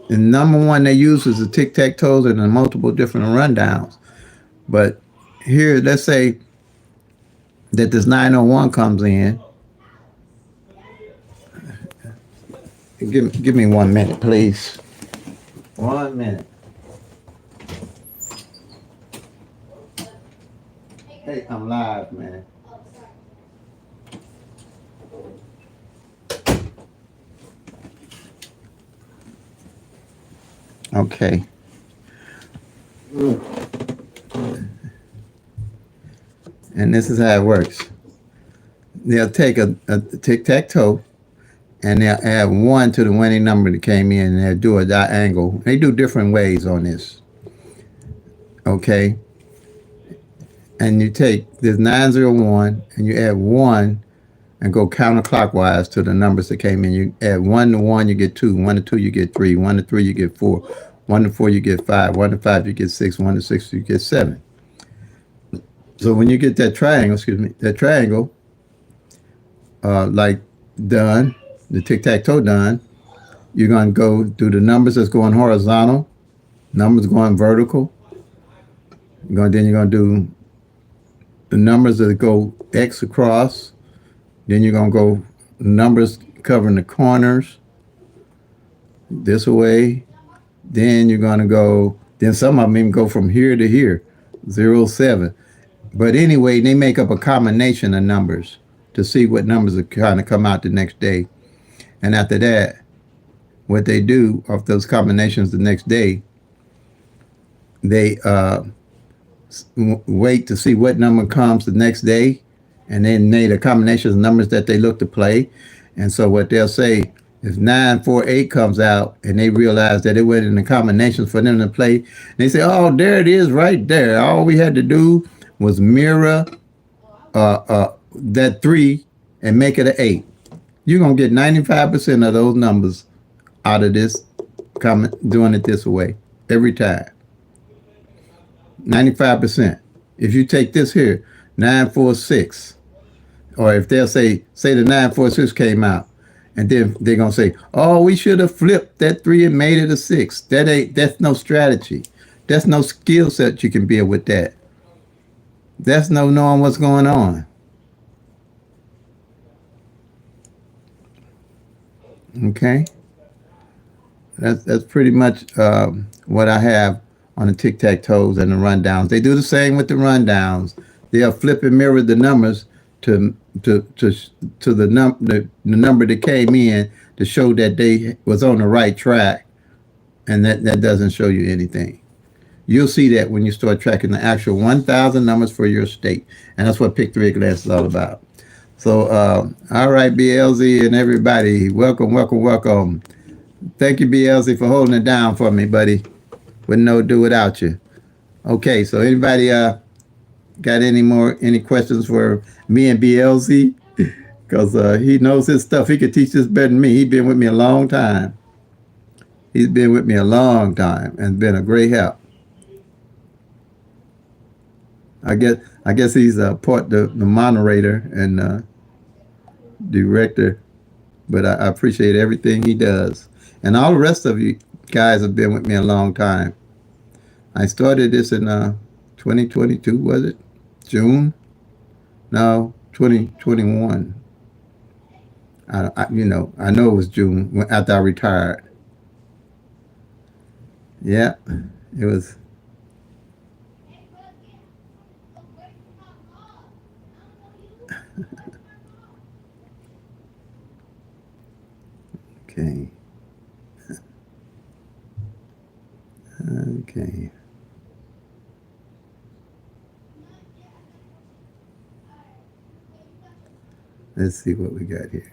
The number one they use is the tic-tac-toes and the multiple different rundowns. But here, let's say that this 901 comes in. Give me 1 minute, please. 1 minute. Hey, I'm live, man. Okay. And this is how it works. They'll take a tic-tac-toe and they'll add 1 to the winning number that came in and they'll do a diagonal. They do different ways on this. Okay. And you take this 901 and you add 1 and go counterclockwise to the numbers that came in. You add 1 to 1, you get 2. 1 to 2, you get 3. 1 to 3, you get 4. 1 to 4, you get 5. 1 to 5, you get 6. 1 to 6, you get 7. So when you get that triangle, like done, the tic-tac-toe done, you're going to go through the numbers that's going horizontal, numbers going vertical. Then you're going to do the numbers that go X across. Then you're going to go numbers covering the corners this way. Then you're going to go, then some of them even go from here to here, 0, 7. But anyway, they make up a combination of numbers to see what numbers are kind of come out the next day. And after that, what they do of those combinations the next day, they wait to see what number comes the next day, and then made a combination of numbers that they look to play. And so what they'll say, if 948 comes out and they realize that it went in the combinations for them to play, they say, oh, there it is right there. All we had to do was mirror that 3 and make it an 8. You're going to get 95% of those numbers out of this, doing it this way every time. 95%. If you take this here, 946, or if they'll say the 946 came out, and then they're gonna say, oh, we should have flipped that 3 and made it a 6. That's no strategy. That's no skill set you can build with that. That's no knowing what's going on. Okay. That's pretty much what I have on the tic-tac-toes and the rundowns. They do the same with the rundowns. They'll flip and mirror the numbers to the number that came in to show that they was on the right track, and that doesn't show you anything. You'll see that when you start tracking the actual 1,000 numbers for your state, and that's what Pick-3 class is all about. So, all right, BLZ and everybody, welcome. Thank you, BLZ, for holding it down for me, buddy. Wouldn't know do without you. Okay, so anybody got any questions for me and BLZ? Because he knows his stuff. He could teach this better than me. He's been with me a long time. He's been with me a long time and been a great help. I guess he's the moderator and director, but I appreciate everything he does. And all the rest of you guys have been with me a long time. I started this in 2022, was it? June? No, 2021. I know it was June after I retired. Yeah, it was. Okay. Okay. Let's see what we got here.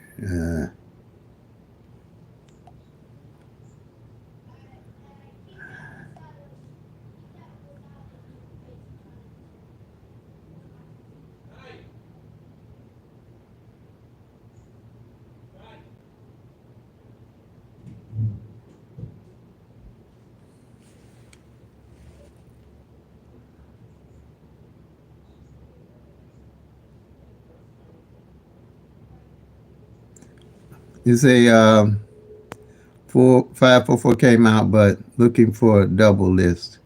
You say 544 came out, but looking for a double list.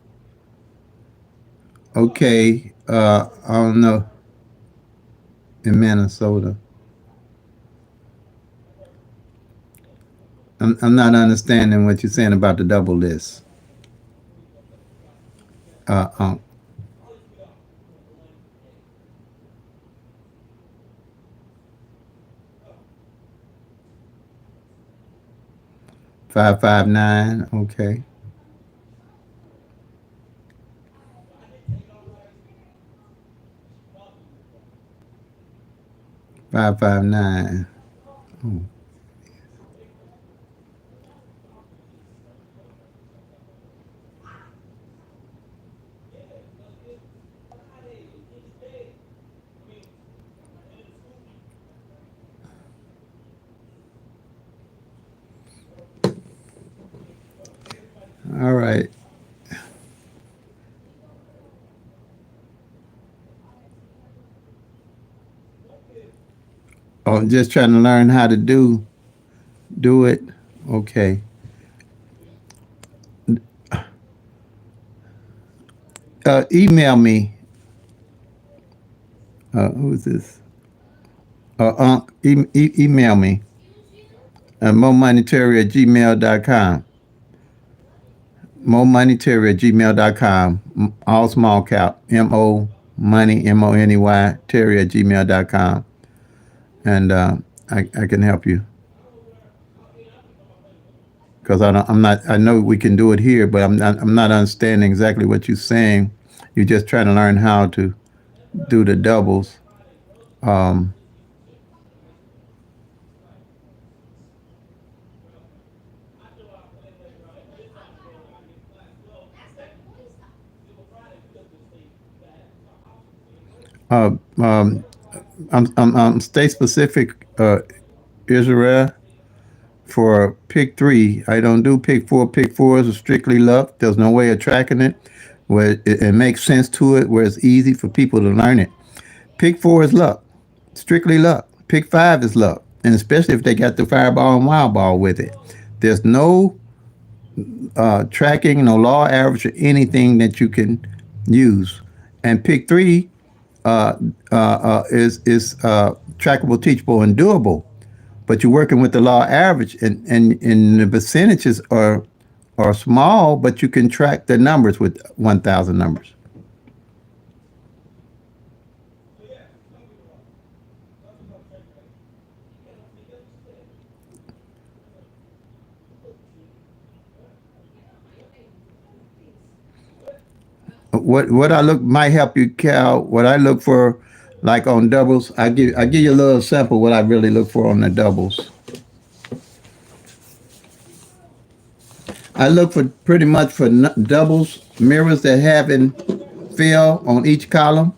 Okay. I don't know. In Minnesota. I'm not understanding what you're saying about the double list. Uh, um, 559. Okay. 559. All right. Oh, just trying to learn how to do it. Okay. Email me. Who's this? Email me. Momoneyterry at gmail.com. Momoneyterry at gmail.com. All small cap. Money, Money, Terry at gmail.com. And I can help you. Because I'm not, I know we can do it here, but I'm not understanding exactly what you're saying. You're just trying to learn how to do the doubles. Um, uh, um, I'm state specific, Israel. For Pick-3, I don't do Pick-4. Pick-4 is strictly luck. There's no way of tracking it where it makes sense to it, where it's easy for people to learn it. Pick-4 is luck, strictly luck. Pick-5 is luck, and especially if they got the fireball and wild ball with it. There's no tracking, no law average, or anything that you can use. And Pick-3 is trackable, teachable, and doable. But you're working with the law average, and the percentages are small, but you can track the numbers with 1,000 numbers. What I look might help you, Cal. What I look for, like on doubles, I give you a little sample what I really look for on the doubles. I look for pretty much for doubles mirrors that have in fill on each column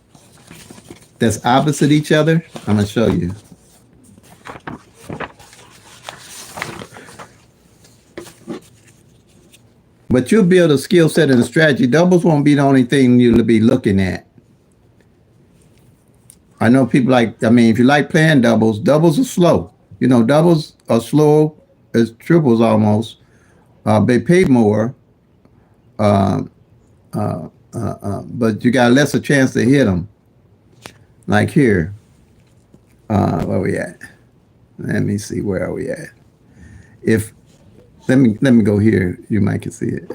that's opposite each other. I'm gonna show you. But you'll build a skill set and a strategy. Doubles won't be the only thing you'll be looking at. I know people like, I mean, if you like playing doubles, doubles are slow. You know, doubles are slow as triples almost. They pay more, but you got a lesser chance to hit them. Like here, where we at? Let me see, where are we at? If let me go here. You might can see it.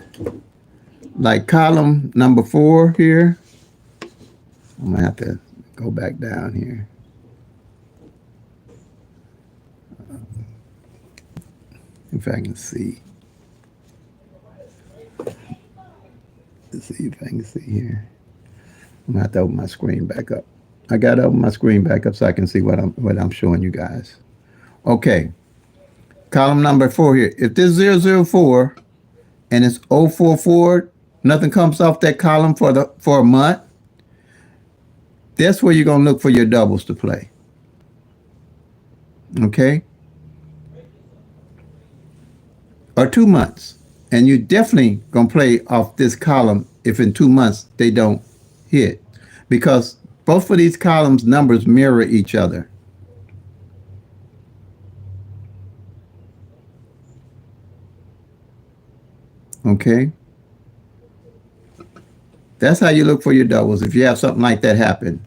Like column number 4 here. I'm gonna have to go back down here. If I can see. Let's see if I can see here. I'm gonna have to open my screen back up. I gotta open my screen back up so I can see what I'm showing you guys. Okay, column number 4 here. If this 004 and it's 044, nothing comes off that column for a month. That's where you're gonna look for your doubles to play. Okay, or 2 months, and you definitely gonna play off this column if in 2 months they don't hit, because both of these columns numbers mirror each other. Okay, that's how you look for your doubles if you have something like that happen.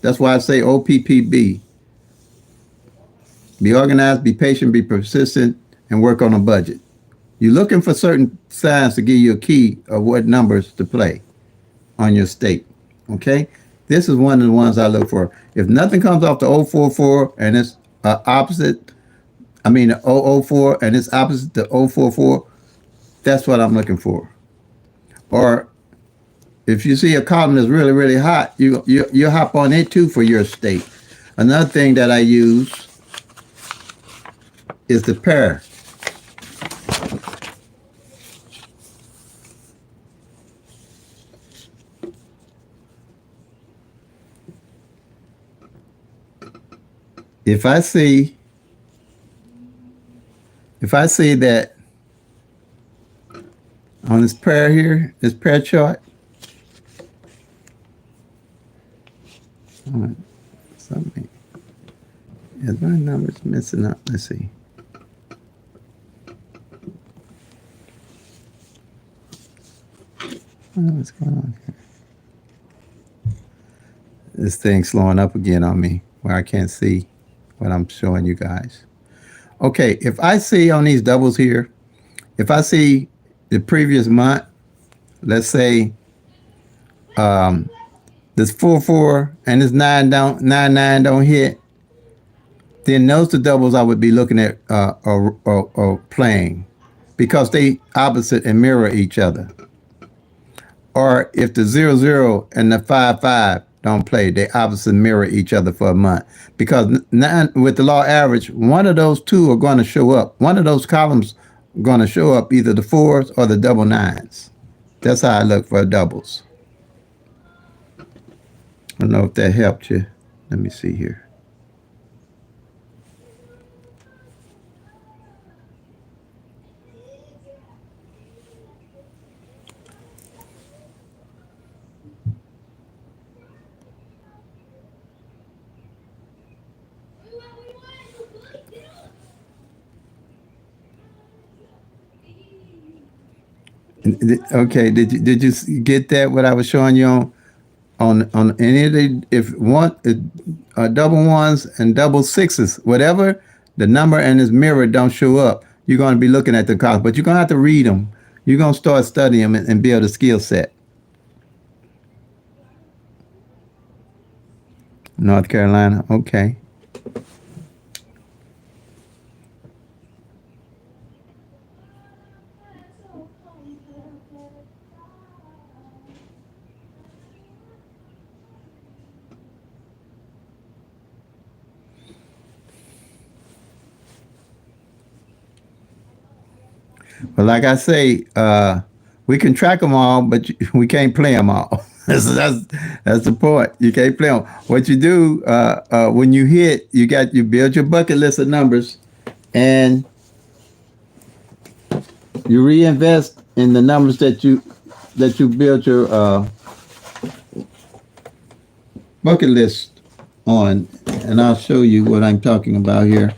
That's why I say OPPB. Be organized, be patient, be persistent, and work on a budget. You're looking for certain signs to give you a key of what numbers to play on your stake. Okay? This is one of the ones I look for. If nothing comes off the 044 and it's opposite, I mean the 004 and it's opposite the 044, that's what I'm looking for. Or if you see a column that's really, really hot, you hop on it too for your stake. Another thing that I use is the pair. If I see that on this pair here, this pair chart, something is my numbers messing up. Let's see. What's going on here? This thing's slowing up again on me where I can't see what I'm showing you guys. Okay, if I see on these doubles here, if I see the previous month, let's say this 4-4 and this 9-9 don't hit, then those are the doubles I would be looking at or playing, because they opposite and mirror each other. Or if the 0-0 and the 5-5 don't play, they opposite mirror each other for a month. Because with the law average, one of those two are going to show up. One of those columns are going to show up, either the 4s or the double 9s. That's how I look for doubles. I don't know if that helped you. Let me see here. Okay, did you get that? What I was showing you on any of the, if one double ones and double sixes, whatever the number and its mirror don't show up, you're going to be looking at the columns, but you're going to have to read them. You're going to start studying them and build a skill set. North Carolina, okay. But like I say, we can track them all, but we can't play them all. that's the point. You can't play them. What you do when you hit, you build your bucket list of numbers, and you reinvest in the numbers that you build your bucket list on. And I'll show you what I'm talking about here.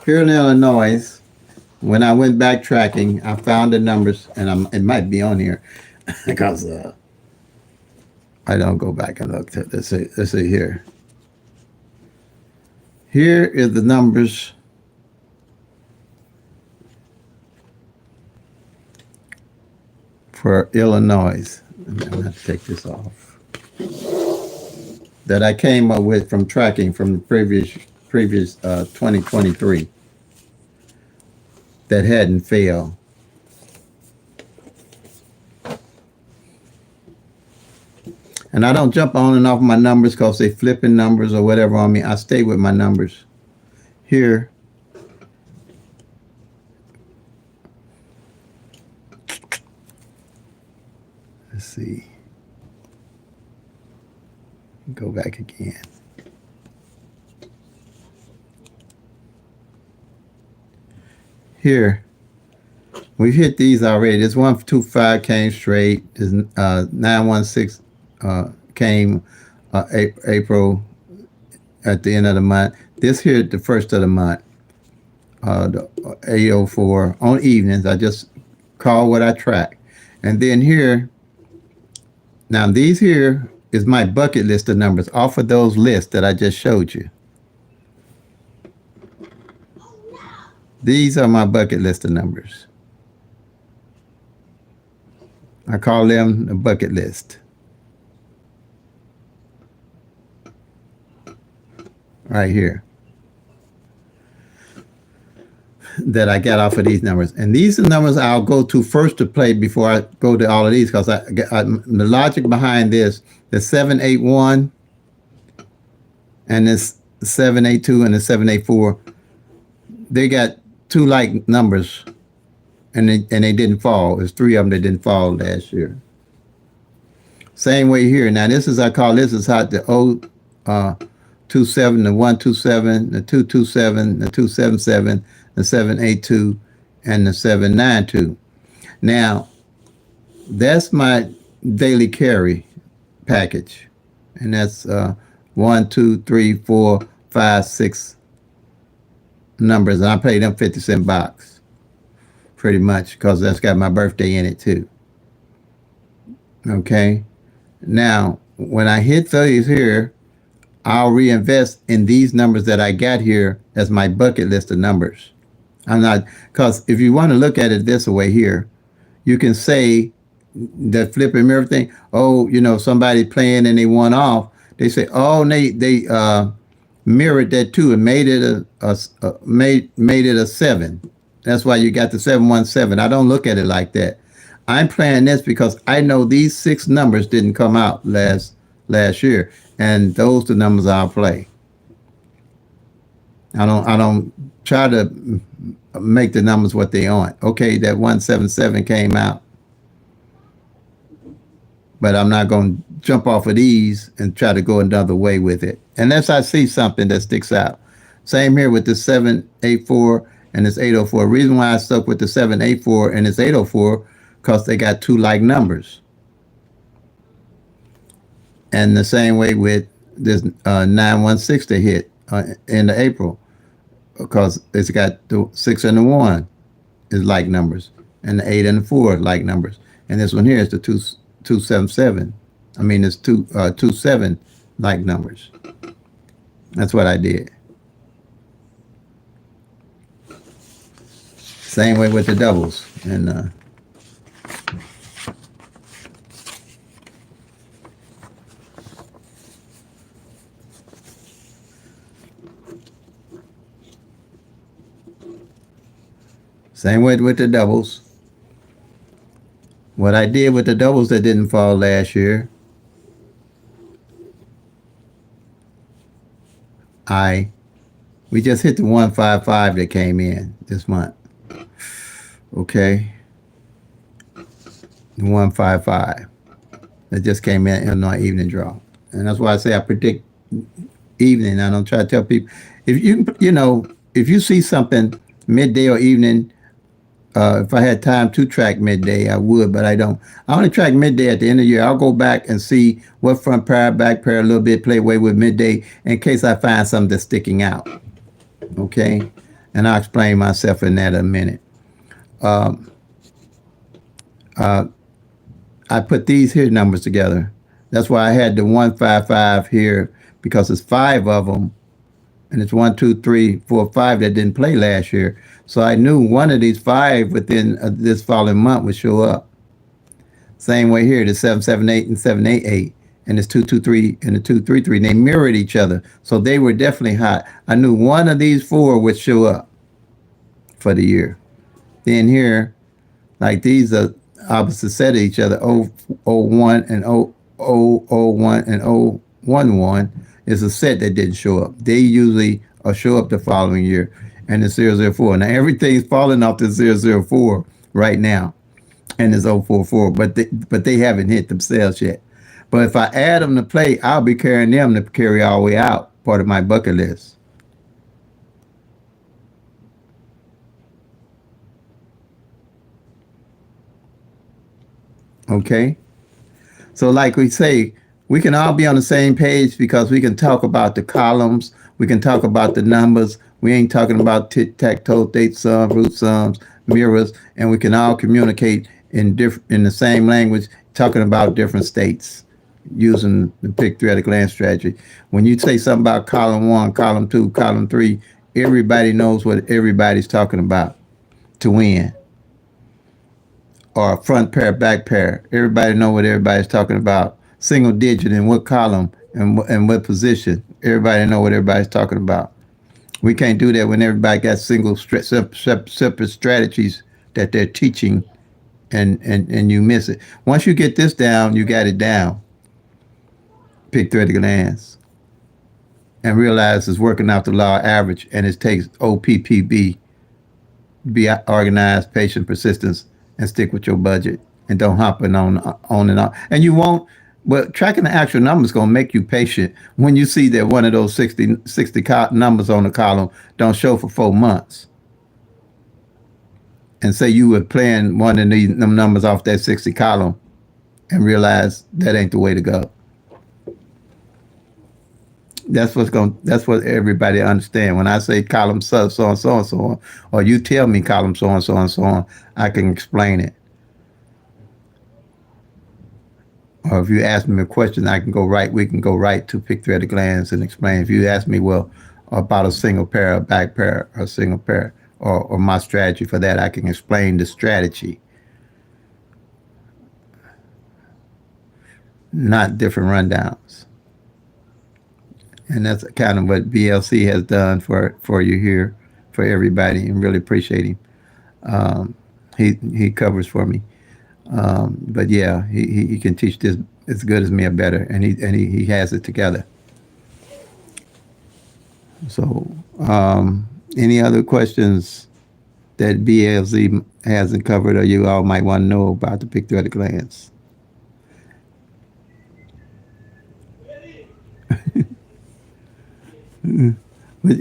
Here in Illinois, when I went backtracking, I found the numbers, and it might be on here because I don't go back and look. Let's see here. Here is the numbers for Illinois. I'm going to have to take this off. that I came up with from tracking from the previous 2023 that hadn't failed. And I don't jump on and off my numbers because they flipping numbers or whatever on me. I stay with my numbers. Here, let's see. Go back again. Here, we've hit these already. This 125 came straight. This 916 came April at the end of the month. This here the first of the month. The 804 on evenings. I just call what I track. And then here, now these here is my bucket list of numbers off of those lists that I just showed you. These are my bucket list of numbers. I call them the bucket list. Right here. That I got off of these numbers. And these are numbers I'll go to first to play before I go to all of these, because the logic behind this, the 781 and this 782 and the 784, they got two like numbers, and they didn't fall. There's three of them that didn't fall last year. Same way here. Now this is, I call this is how the 027, the 127, the 227, the 277, the 782, and the 792. Now, that's my daily carry package. And that's 1, 2, 3, 4, 5, 6 numbers. And I pay them 50-cent box, pretty much, because that's got my birthday in it too. Okay? Now, when I hit these here, I'll reinvest in these numbers that I got here as my bucket list of numbers. I'm not, because if you want to look at it this way here, you can say that flipping everything. Oh, you know, somebody playing and they won off. They say, oh, they mirrored that too and made it made it a 7. That's why you got the 717. I don't look at it like that. I'm playing this because I know these 6 numbers didn't come out last year, and those are the numbers I'll play. I don't try to make the numbers what they aren't. Okay, that 177 came out, but I'm not going to jump off of these and try to go another way with it unless I see something that sticks out. Same here with the 784 and this 804. Reason why I stuck with the 784 and this 804, because they got 2 like numbers. And the same way with this 916 that hit in the April, because it's got the 6 and the 1 is like numbers, and the 8 and the 4 like numbers. And this one here is the 277. I mean, it's 27 like numbers. That's what I did. Same way with the doubles. And same way with the doubles. What I did with the doubles that didn't fall last year, we just hit the 155 that came in this month. Okay. The 155 that just came in our evening draw. And that's why I say I predict evening. I don't try to tell people, if if you see something midday or evening, if I had time to track midday, I would, but I don't. I only track midday at the end of the year. I'll go back and see what front pair, back pair a little bit, play away with midday in case I find something that's sticking out. Okay? And I'll explain myself in that in a minute. I put these here numbers together. That's why I had the 155 here, because it's 5 of them. And it's 1, 2, 3, 4, 5 that didn't play last year. So I knew one of these 5 within this following month would show up. Same way here, the 778 and 788. and it's 223 and the 233. And they mirrored each other. So they were definitely hot. I knew one of these four would show up for the year. Then here, like these are opposite set of each other. 001 and 0001 and 011 is a set that didn't show up. They usually show up the following year. And the 004. Now everything's falling off the 004 right now. And it's 044. But they haven't hit themselves yet. But if I add them to play, I'll be carrying them to carry all the way out. Part of my bucket list. Okay? So, like we say, we can all be on the same page because we can talk about the columns, we can talk about the numbers. We ain't talking about tic tac toe, date sum, root sums, mirrors, and we can all communicate in the same language, talking about different states using the Pick-3 at a glance strategy. When you say something about column one, column two, column three, everybody knows what everybody's talking about to win. Or front pair, back pair. Everybody know what everybody's talking about. Single digit in what column and what position. Everybody know what everybody's talking about. We can't do that when everybody got separate strategies that they're teaching, and you miss it. Once you get this down, you got it down. Pick-3 at a glance. And realize it's working out the law average, and it takes OPPB. Be organized, patient, persistence, and stick with your budget, and don't hop on and on. And you won't. But tracking the actual numbers going to make you patient when you see that one of those 60 numbers on the column don't show for 4 months. And say you were playing one of these numbers off that 60 column and realize that ain't the way to go. That's what everybody understand. When I say column so and so and so on, or you tell me column so and so and so on, I can explain it. Or if you ask me a question, I can go right. We can go right to Pick-3 at a glance and explain. If you ask me, well, about a single pair, a back pair, or a single pair, or my strategy for that, I can explain the strategy, not different rundowns. And that's kind of what BLC has done for you here, for everybody, and really appreciate him. He covers for me. But yeah, he can teach this as good as me or better, and he has it together. So, any other questions that BLZ hasn't covered, or you all might want to know about the Pick-3 at a glance? But,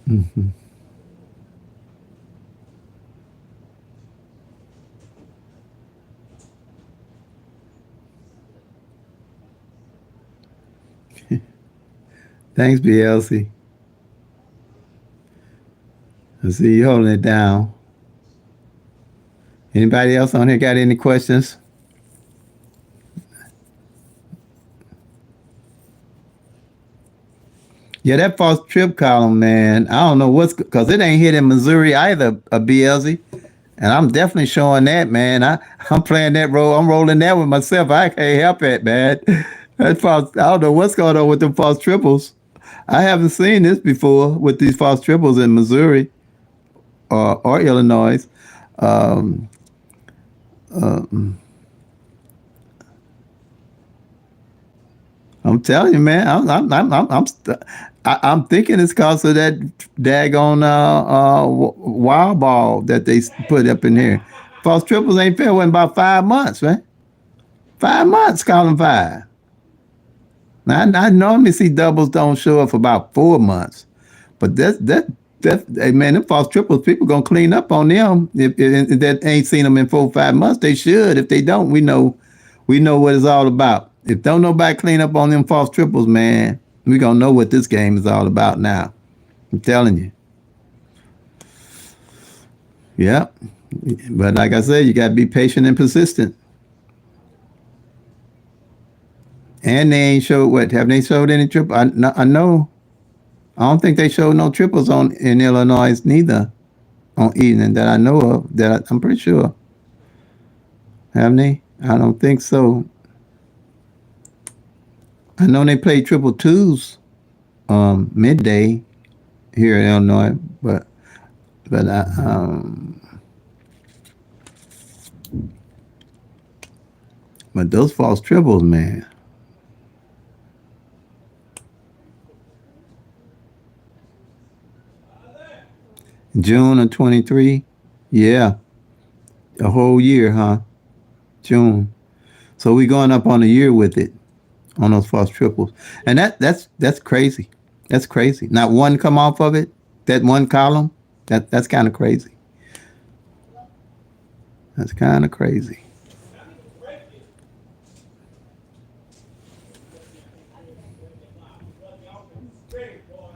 mhm. Thanks, BLC. I see you holding it down. Anybody else on here got any questions? Yeah, that false trip column, man. I don't know what's because it ain't hit in Missouri either, a BLZ. And I'm definitely showing that, man. I'm playing that role. I'm rolling that with myself. I can't help it, man. That false, I don't know what's going on with them false triples. I haven't seen this before with these false triples in Missouri or Illinois. Um, I'm telling you, man. I'm thinking it's because of that daggone wild ball that they put up in here. False triples ain't fair. Went about 5 months, man. 5 months, column five. Now I normally see doubles don't show up for about 4 months, but hey, man, them false triples, people gonna clean up on them. If that ain't seen them in 4 or 5 months, they should. If they don't, we know what it's all about. If don't nobody clean up on them false triples, man, we gonna know what this game is all about now. I'm telling you. Yeah. But like I said, you gotta be patient and persistent. And they ain't showed what? Have they showed any triple? I know. I don't think they showed no triples on in Illinois neither on evening that I know of. I'm pretty sure. Haven't they? I don't think so. I know they play triple twos midday here in Illinois, but those false triples, man. June of 23. Yeah, a whole year, huh? June. So we going up on a year with it on those false triples, and that's crazy. That's crazy. Not one come off of it. That one column. That's kind of crazy. That's kind of crazy.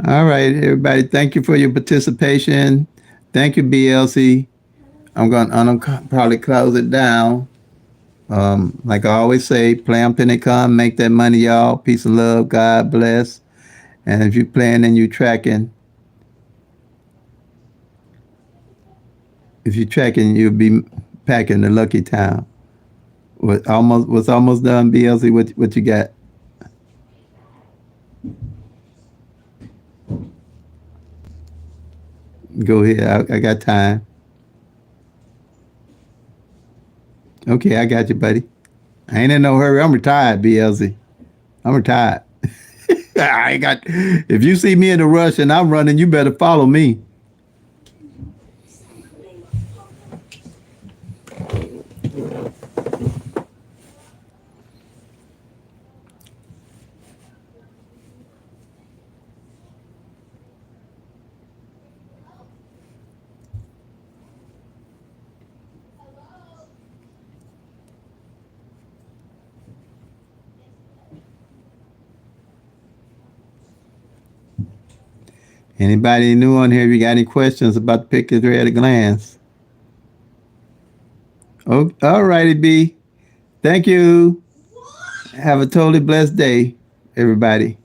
All right, everybody. Thank you for your participation. Thank you, BLC. I'm gonna probably close it down. Like I always say, play 'em till they come. Make that money, y'all. Peace and love. God bless. And if you're playing and you're tracking, if you're tracking, you'll be packing the lucky town. What's almost done, BLC? What you got? Go ahead. I got time. Okay, I got you, buddy. I ain't in no hurry. I'm retired, BLC. I'm retired. I ain't got. If you see me in a rush and I'm running, you better follow me. Anybody new on here? If you got any questions about the Pick-3 at a glance? Oh, all righty, B. Thank you. Have a totally blessed day, everybody.